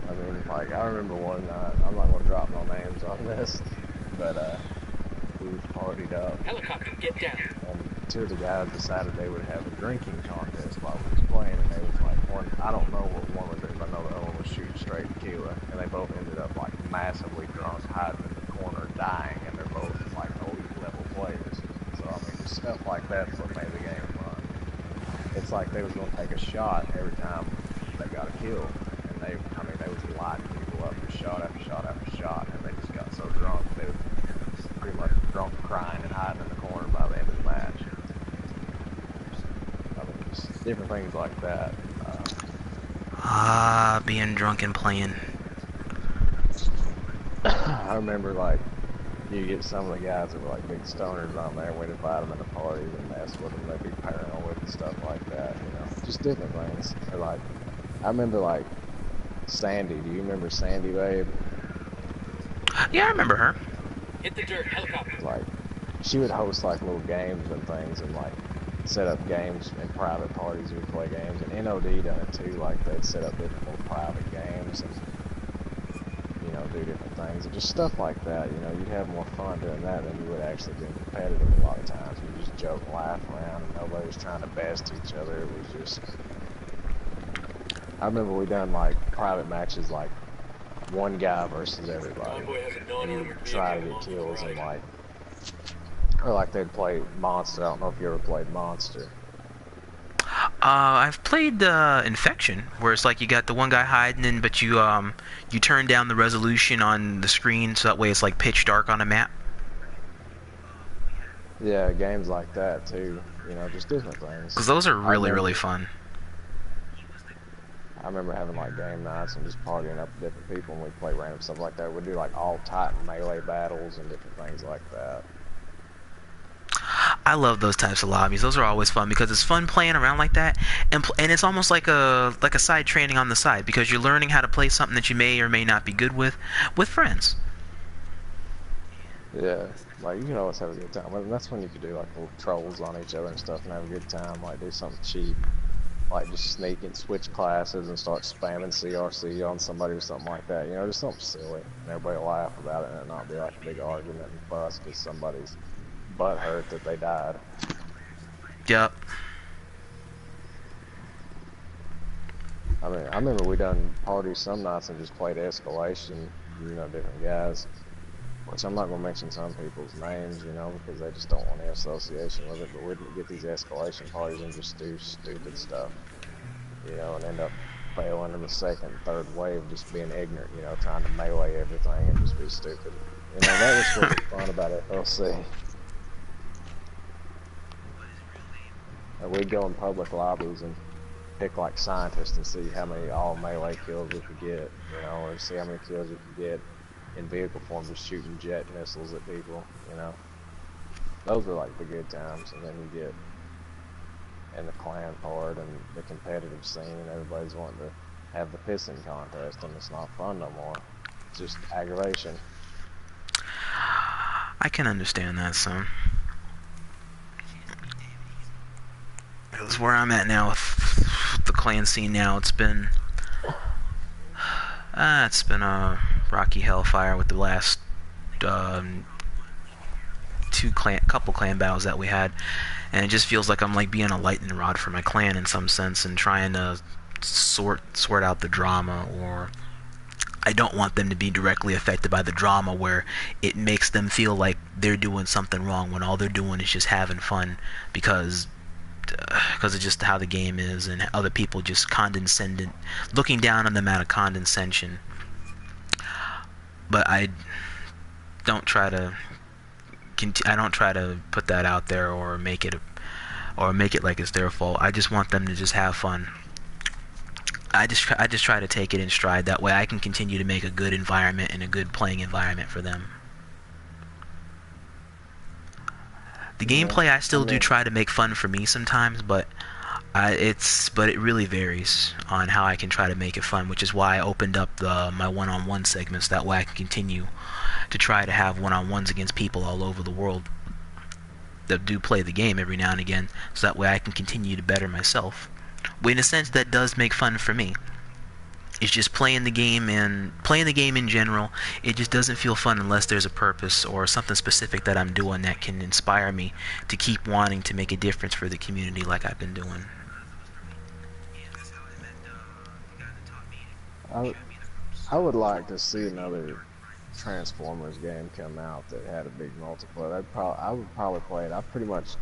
I mean, like, I remember one night, I'm not going to drop no names on this, but we partied up. Helicopter, get down. And two of the guys decided they would have a drinking contest while we was playing, and they was like, I don't know what one was doing, but I know the other one was shooting straight tequila, and they both ended up like massively drunk, hiding in the corner, dying, and they're both like elite level players. So I mean, just stuff like that's what made the game fun. It's like they was gonna take a shot every time they got a kill, and they was lighting people up with shot after shot after shot, and they just got so drunk they were pretty much drunk, crying, and hiding in the corner by the end of the match. I mean, just different things like that. Being drunk and playing. I remember, like, you get some of the guys that were like big stoners on there, and we'd invite them into parties and mess with them. They'd be paranoid and stuff like that, you know, just different things. Or like, I remember like Sandy. Do you remember Sandybabe? Yeah, I remember her. Hit the dirt, helicopter. Like, she would host like little games and things, and like set up games in private parties. We'd play games, and NOD done it too. Like they'd set up different little private games and do different things and just stuff like that. You'd have more fun doing that than you would actually being competitive a lot of times. You just joke and laugh around, and nobody was trying to best each other. It was just. I remember we done like private matches, like one guy versus everybody, and you try to get kills and like. Or like they'd play Monster. I don't know if you ever played Monster. I've played Infection, where it's like you got the one guy hiding in, but you turn down the resolution on the screen so that way it's like pitch dark on a map. Yeah, games like that too. Just different things. Because those are really fun. I remember having like game nights and just partying up with different people, and we'd play random stuff like that. We'd do like all Titan melee battles and different things like that. I love those types of lobbies. Those are always fun because it's fun playing around like that, and it's almost like a side training on the side because you're learning how to play something that you may or may not be good with friends. Yeah, like you can always have a good time. Well, that's when you could do like little trolls on each other and stuff and have a good time. Like do something cheap, like just sneak and switch classes and start spamming CRC on somebody or something like that. Just something silly, and everybody will laugh about it and it not be like a big argument and fuss because somebody's butt hurt that they died. Yep. I mean, I remember we done parties some nights and just played Escalation, different guys. Which I'm not going to mention some people's names, because they just don't want any association with it. But we'd get these Escalation parties and just do stupid stuff, and end up failing in the second, third wave, just being ignorant, trying to melee everything and just be stupid. That was what was fun about FLC. We'd go in public lobbies and pick like scientists and see how many all melee kills we could get, or see how many kills we could get in vehicle form just shooting jet missiles at people, Those were like the good times, and then you get in the clan part and the competitive scene, everybody's wanting to have the pissing contest, and it's not fun no more. It's just aggravation. I can understand that, son. Because where I'm at now with the clan scene now, it's been a rocky hellfire with the last couple clan battles that we had, and it just feels like I'm like being a lightning rod for my clan in some sense and trying to sort out the drama, or I don't want them to be directly affected by the drama where it makes them feel like they're doing something wrong when all they're doing is just having fun because of just how the game is, and other people just condescending, looking down on them out of condescension. But I don't try to put that out there or make it like it's their fault. I just want them to just have fun. I just try to take it in stride. That way I can continue to make a good environment and a good playing environment for them. The gameplay I still do try to make fun for me sometimes, but it really varies on how I can try to make it fun, which is why I opened up my one-on-one segments. That way I can continue to try to have one-on-ones against people all over the world that do play the game every now and again, so that way I can continue to better myself. But in a sense, that does make fun for me. It's just playing the game in general. It just doesn't feel fun unless there's a purpose or something specific that I'm doing that can inspire me to keep wanting to make a difference for the community like I've been doing. I would like to see another Transformers game come out that had a big multiplayer. I would probably play it. I pretty much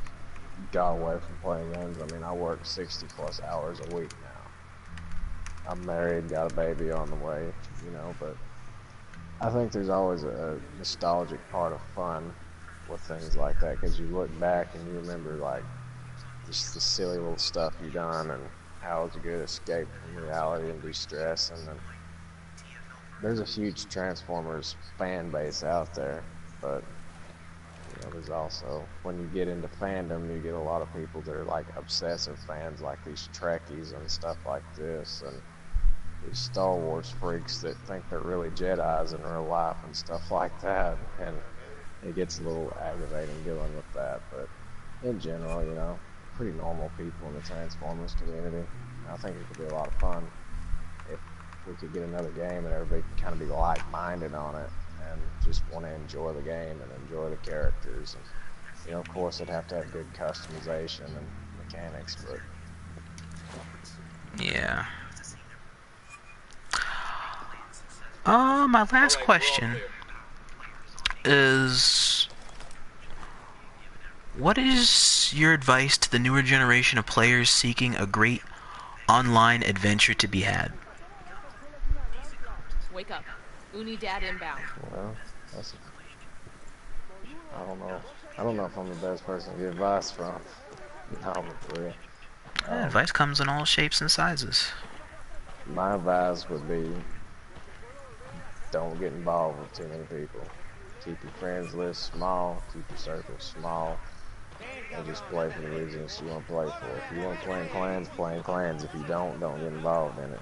got away from playing games. I mean, I work 60 plus hours a week now. I'm married, got a baby on the way, but I think there's always a nostalgic part of fun with things like that, because you look back and you remember like just the silly little stuff you've done and how it's a good escape from reality and de-stress. And then there's a huge Transformers fan base out there, but there's also, when you get into fandom, you get a lot of people that are like obsessive fans, like these Trekkies and stuff like this, and these Star Wars freaks that think they're really Jedis in real life and stuff like that. And it gets a little aggravating dealing with that. But in general, you know, pretty normal people in the Transformers community. I think it could be a lot of fun if we could get another game and everybody could kind of be like-minded on it and just want to enjoy the game and enjoy the characters. And, you know, of course, it'd have to have good customization and mechanics, but Yeah. My last question is, what is your advice to the newer generation of players seeking a great online adventure to be had? Wake up. Unidad inbound. well, that's I don't know. I don't know if I'm the best person to get advice from. No, for real. Advice comes in all shapes and sizes. My advice would be, don't get involved with too many people. Keep your friends list small, keep your circle small, and just play for the reasons you want to play for. If you want to play in clans, play in clans. If you don't get involved in it.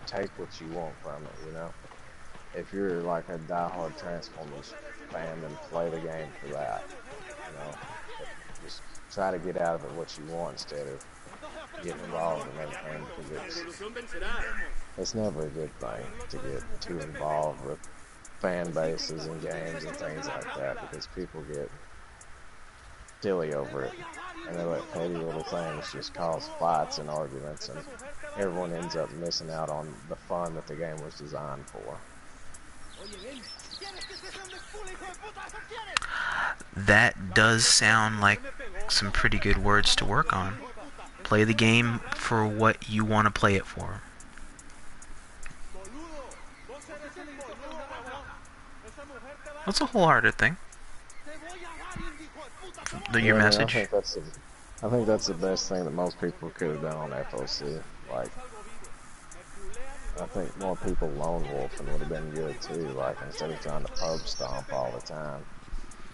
Take what you want from it, you know? If you're like a diehard Transformers fan, then play the game for that, you know? But just try to get out of it what you want instead of getting involved in everything, because it's never a good thing to get too involved with fan bases and games and things like that, because people get silly over it and they let petty little things just cause fights and arguments, and everyone ends up missing out on the fun that the game was designed for. That does sound like some pretty good words to work on. Play the game for what you want to play it for. That's a wholehearted thing. Your message. I think that's the best thing that most people could have done on FOC. Like, I think more people lone wolfing would have been good too. Like, instead of trying to pub stomp all the time,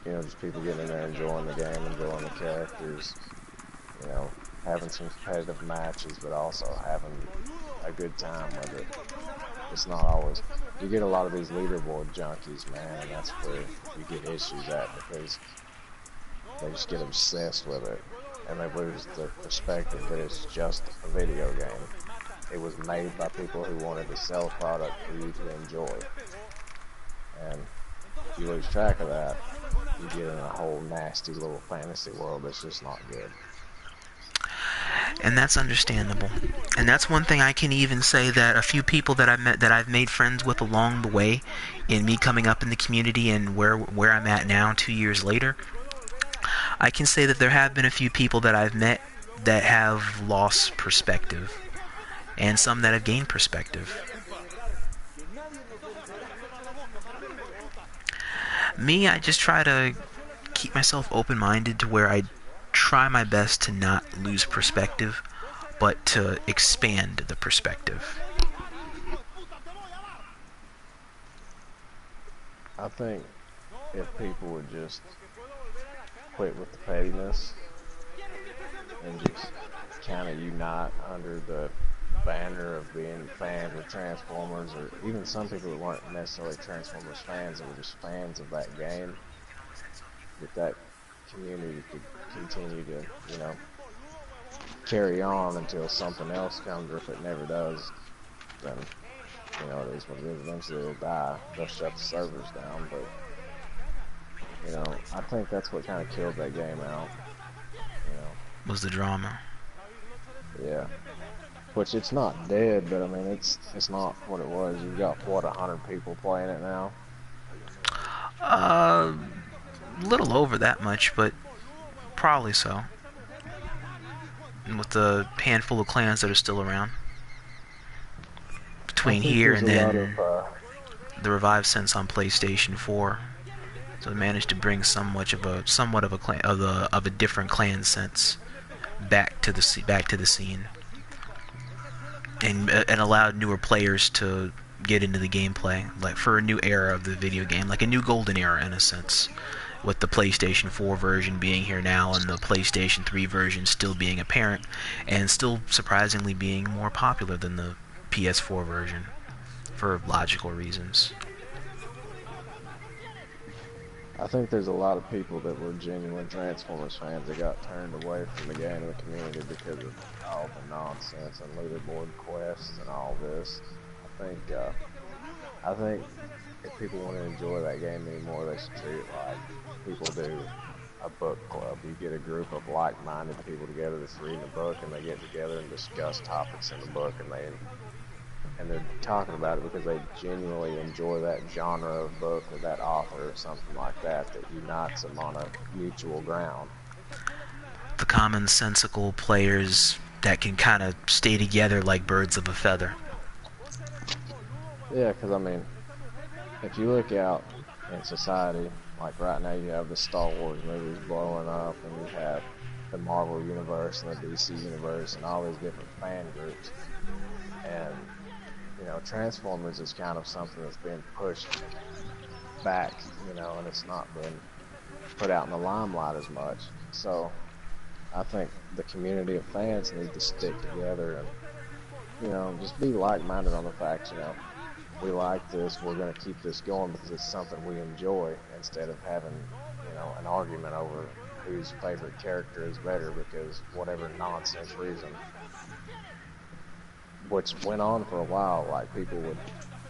you know, just people getting in there, enjoying the game, enjoying the characters, you know, having some competitive matches, but also having a good time with it. It's not always, you get a lot of these leaderboard junkies, man, and that's where you get issues at, because they just get obsessed with it, and they lose the perspective that it's just a video game. It was made by people who wanted to sell a product for you to enjoy. And if you lose track of that, you get in a whole nasty little fantasy world that's just not good. And that's understandable. And that's one thing I can even say, that a few people that I've met, that I've made friends with along the way, in me coming up in the community and where I'm at now 2 years later, I can say that there have been a few people that I've met that have lost perspective, and some that have gained perspective. Me, I just try to keep myself open-minded to where I try my best to not lose perspective, but to expand the perspective. I think if people would just quit with the pettiness and just kind of unite under the banner of being fans of Transformers, or even some people that weren't necessarily Transformers fans, that were just fans of that game, that community could continue to, you know, carry on until something else comes, or if it never does, then, you know, it is what it is. Eventually it'll die. They'll shut the servers down, but, you know, I think that's what kind of killed that game out, you know. Was the drama. Yeah. Which, it's not dead, but I mean, it's not what it was. You've got, what, 100 people playing it now? Little over that much, but probably so. And with the handful of clans that are still around. Between here and then the revived sense on PlayStation 4. So they managed to bring somewhat of a different clan sense back to the scene. And allowed newer players to get into the gameplay, like for a new era of the video game, like a new golden era in a sense, with the PlayStation 4 version being here now and the PlayStation 3 version still being apparent and still surprisingly being more popular than the PS4 version for logical reasons. I think there's a lot of people that were genuine Transformers fans that got turned away from the game and the community because of all the nonsense and leaderboard quests and all this. I think if people want to enjoy that game anymore, they should treat it like people do a book club. You get a group of like-minded people together that's reading a book, and they get together and discuss topics in the book, and they're talking about it because they genuinely enjoy that genre of book or that author or something like that that unites them on a mutual ground. The commonsensical players that can kind of stay together like birds of a feather. Yeah, because I mean, if you look out in society, like right now you have the Star Wars movies blowing up, and you have the Marvel universe and the DC universe and all these different fan groups, and you know, Transformers is kind of something that's been pushed back, you know, and it's not been put out in the limelight as much. So I think the community of fans need to stick together and, you know, just be like-minded on the fact, you know, we like this, we're going to keep this going because it's something we enjoy, instead of having, you know, an argument over whose favorite character is better because whatever nonsense reason, which went on for a while. Like, people would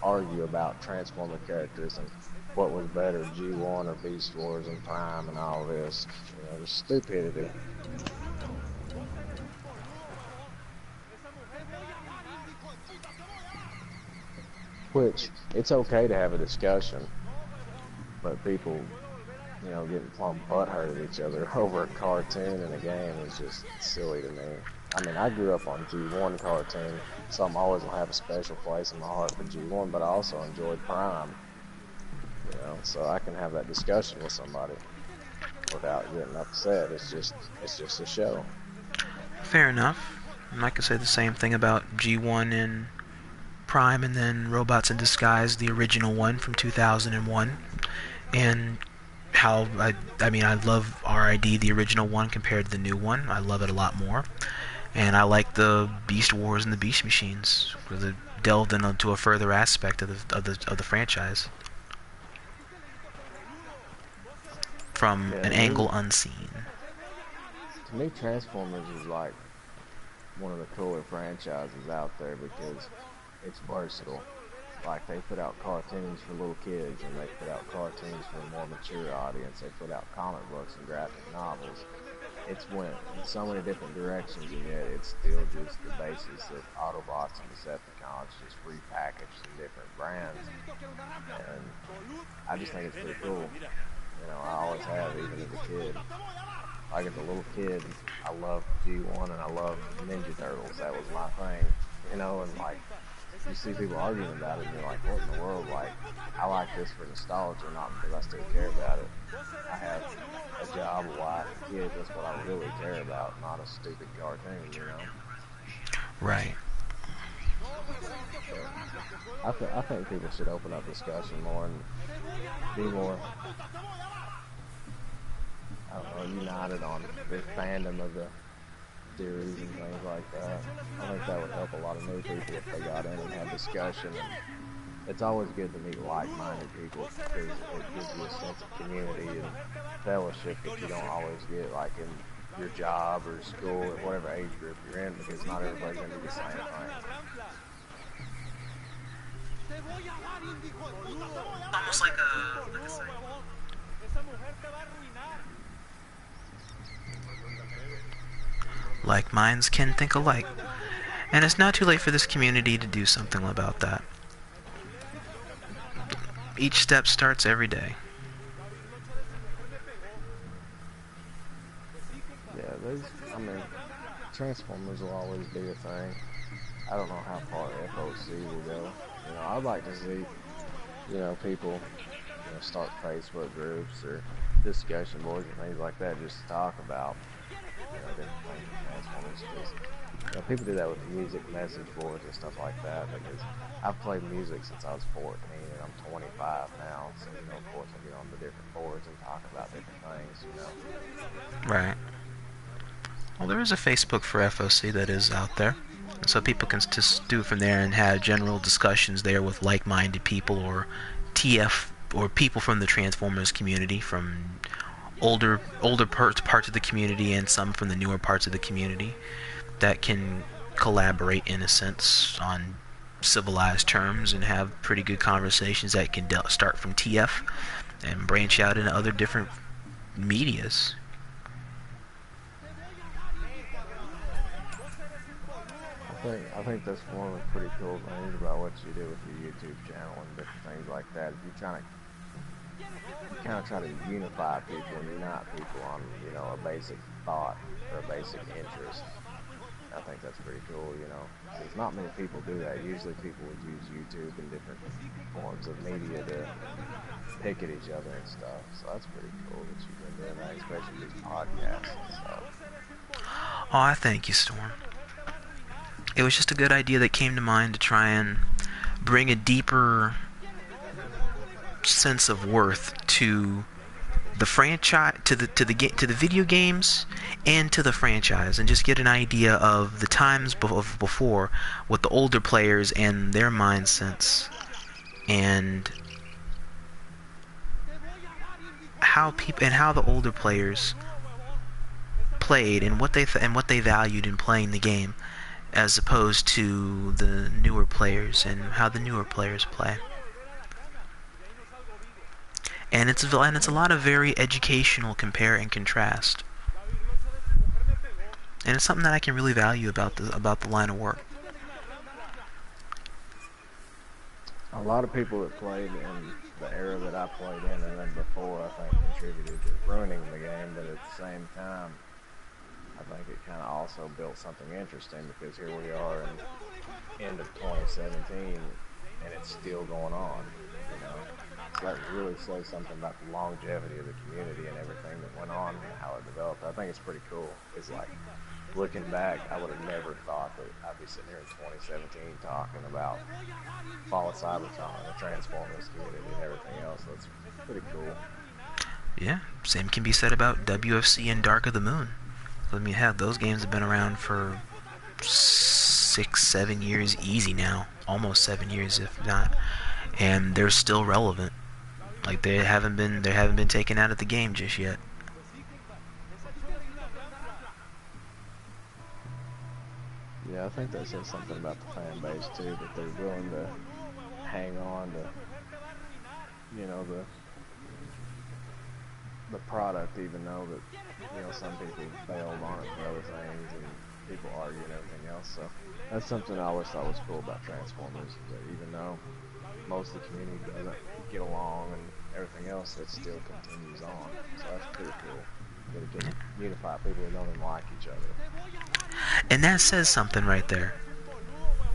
argue about Transformer characters and what was better, G1 or Beast Wars and Prime and all this, you know, just stupidity. Which, it's okay to have a discussion, but people, you know, getting plumb butthurt at each other over a cartoon and a game is just silly to me. I mean, I grew up on G1 cartoon, so I'm always going to have a special place in my heart for G1, but I also enjoyed Prime, you know, so I can have that discussion with somebody without getting upset. It's just a show. Fair enough. And I could say the same thing about G1 and Prime, and then Robots in Disguise, the original one from 2001, and how I mean, I love RID, the original one, compared to the new one. I love it a lot more, and I like the Beast Wars and the Beast Machines, because it delved into a further aspect of the franchise from an angle unseen. To me, Transformers is like one of the cooler franchises out there because it's versatile. Like, they put out cartoons for little kids, and they put out cartoons for a more mature audience. They put out comic books and graphic novels. It's went in so many different directions, and yet it's still just the basis of Autobots and Decepticons, just repackaged in different brands. And I just think it's pretty cool. You know, I always have, even as a kid. Like, as a little kid, I loved G1 and I loved Ninja Turtles. That was my thing. You know, and like, you see people arguing about it, and you're like, what in the world? Like, I like this for nostalgia, not because I still care about it. I have a job, a wife, kids. That's what I really care about, not a stupid cartoon, you know? Right. So, I think people should open up discussion more and be more, I don't know, united on the fandom of the theories and things like that. I think that would help a lot of new people if they got in and had discussion. And it's always good to meet like-minded people because it gives you a sense of community and fellowship that you don't always get, like, in your job or school or whatever age group you're in, because not everybody's going to do the same thing. Almost like a like minds can think alike. And it's not too late for this community to do something about that. Each step starts every day. Yeah, I mean, Transformers will always be a thing. I don't know how far FOC will go. You know, I'd like to see, you know, people, you know, start Facebook groups or discussion boards and things like that just to talk about, you know, different things with Transformers. Because, you know, people do that with music message boards and stuff like that, because I've played music since I was 14 and I'm 25 now, so, you know, of course I get on the different boards and talk about different things, you know. Right. Well, there is a Facebook for FOC that is out there, so people can just do it from there and have general discussions there with like-minded people, or TF or people from the Transformers community, from older parts of the community and some from the newer parts of the community, that can collaborate in a sense on civilized terms and have pretty good conversations that can start from TF and branch out into other different medias. I think that's one of the pretty cool things about what you do with your YouTube channel and different things like that. You kind of try to unify people and unite people on, you know, a basic thought or a basic interest. I think that's pretty cool, you know. There's not many people do that. Usually people would use YouTube and different forms of media to pick at each other and stuff. So that's pretty cool that you've been doing that, especially these podcasts and stuff. Oh, I thank you, Storm. It was just a good idea that came to mind to try and bring a deeper sense of worth to the franchise, to the video games, and to the franchise, and just get an idea of the times before with the older players and their mindsets, and how the older players played and what they valued in playing the game, as opposed to the newer players and how the newer players play. And it's a lot of very educational compare and contrast. And it's something that I can really value about the line of work. A lot of people that played in the era that I played in and then before, I think, contributed to ruining the game, but at the same time, I think it kind of also built something interesting, because here we are in end of 2017 and it's still going on, you know. So that really says something about the longevity of the community and everything that went on and how it developed. I think it's pretty cool. It's like, looking back, I would have never thought that I'd be sitting here in 2017 talking about Fall of Cybertron, the Transformers community and everything else. So it's pretty cool. Yeah, same can be said about WFC and Dark of the Moon. I mean, heck, those games have been around for 6-7 years easy now, almost 7 years if not, and they're still relevant. Like, they haven't been taken out of the game just yet. Yeah, I think that says something about the fan base too, that they're willing to hang on to, you know, the product, even though that, you know, some people bailed on it for other things and people argue and everything else. So that's something I always thought was cool about Transformers, that even though most of the community doesn't get along and everything else, it still continues on. So that's pretty cool. That it can unify people who don't even like each other. And that says something right there.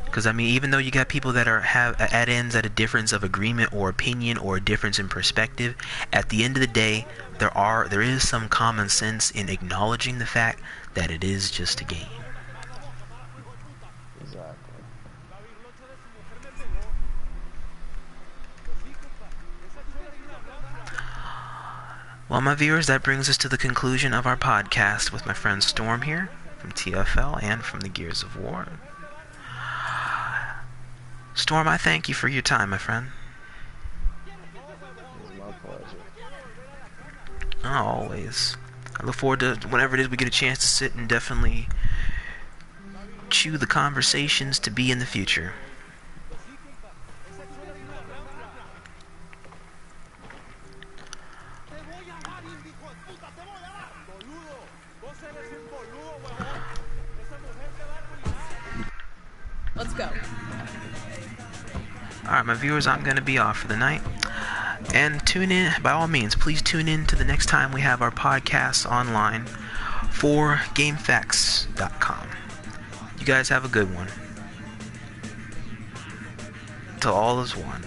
Because, I mean, even though you got people that have at ends at a difference of agreement or opinion or a difference in perspective, at the end of the day, there is some common sense in acknowledging the fact that it is just a game. Exactly. Well, my viewers, that brings us to the conclusion of our podcast with my friend Storm here from TFL and from the Gears of War. Storm, I thank you for your time, my friend. It was my pleasure. Oh, always. I look forward to whenever it is we get a chance to sit and definitely chew the conversations to be in the future. Let's go. Alright, my viewers, I'm going to be off for the night. And tune in, by all means, please tune in to the next time we have our podcast online for GameFAQs.com. You guys have a good one. Till all is one.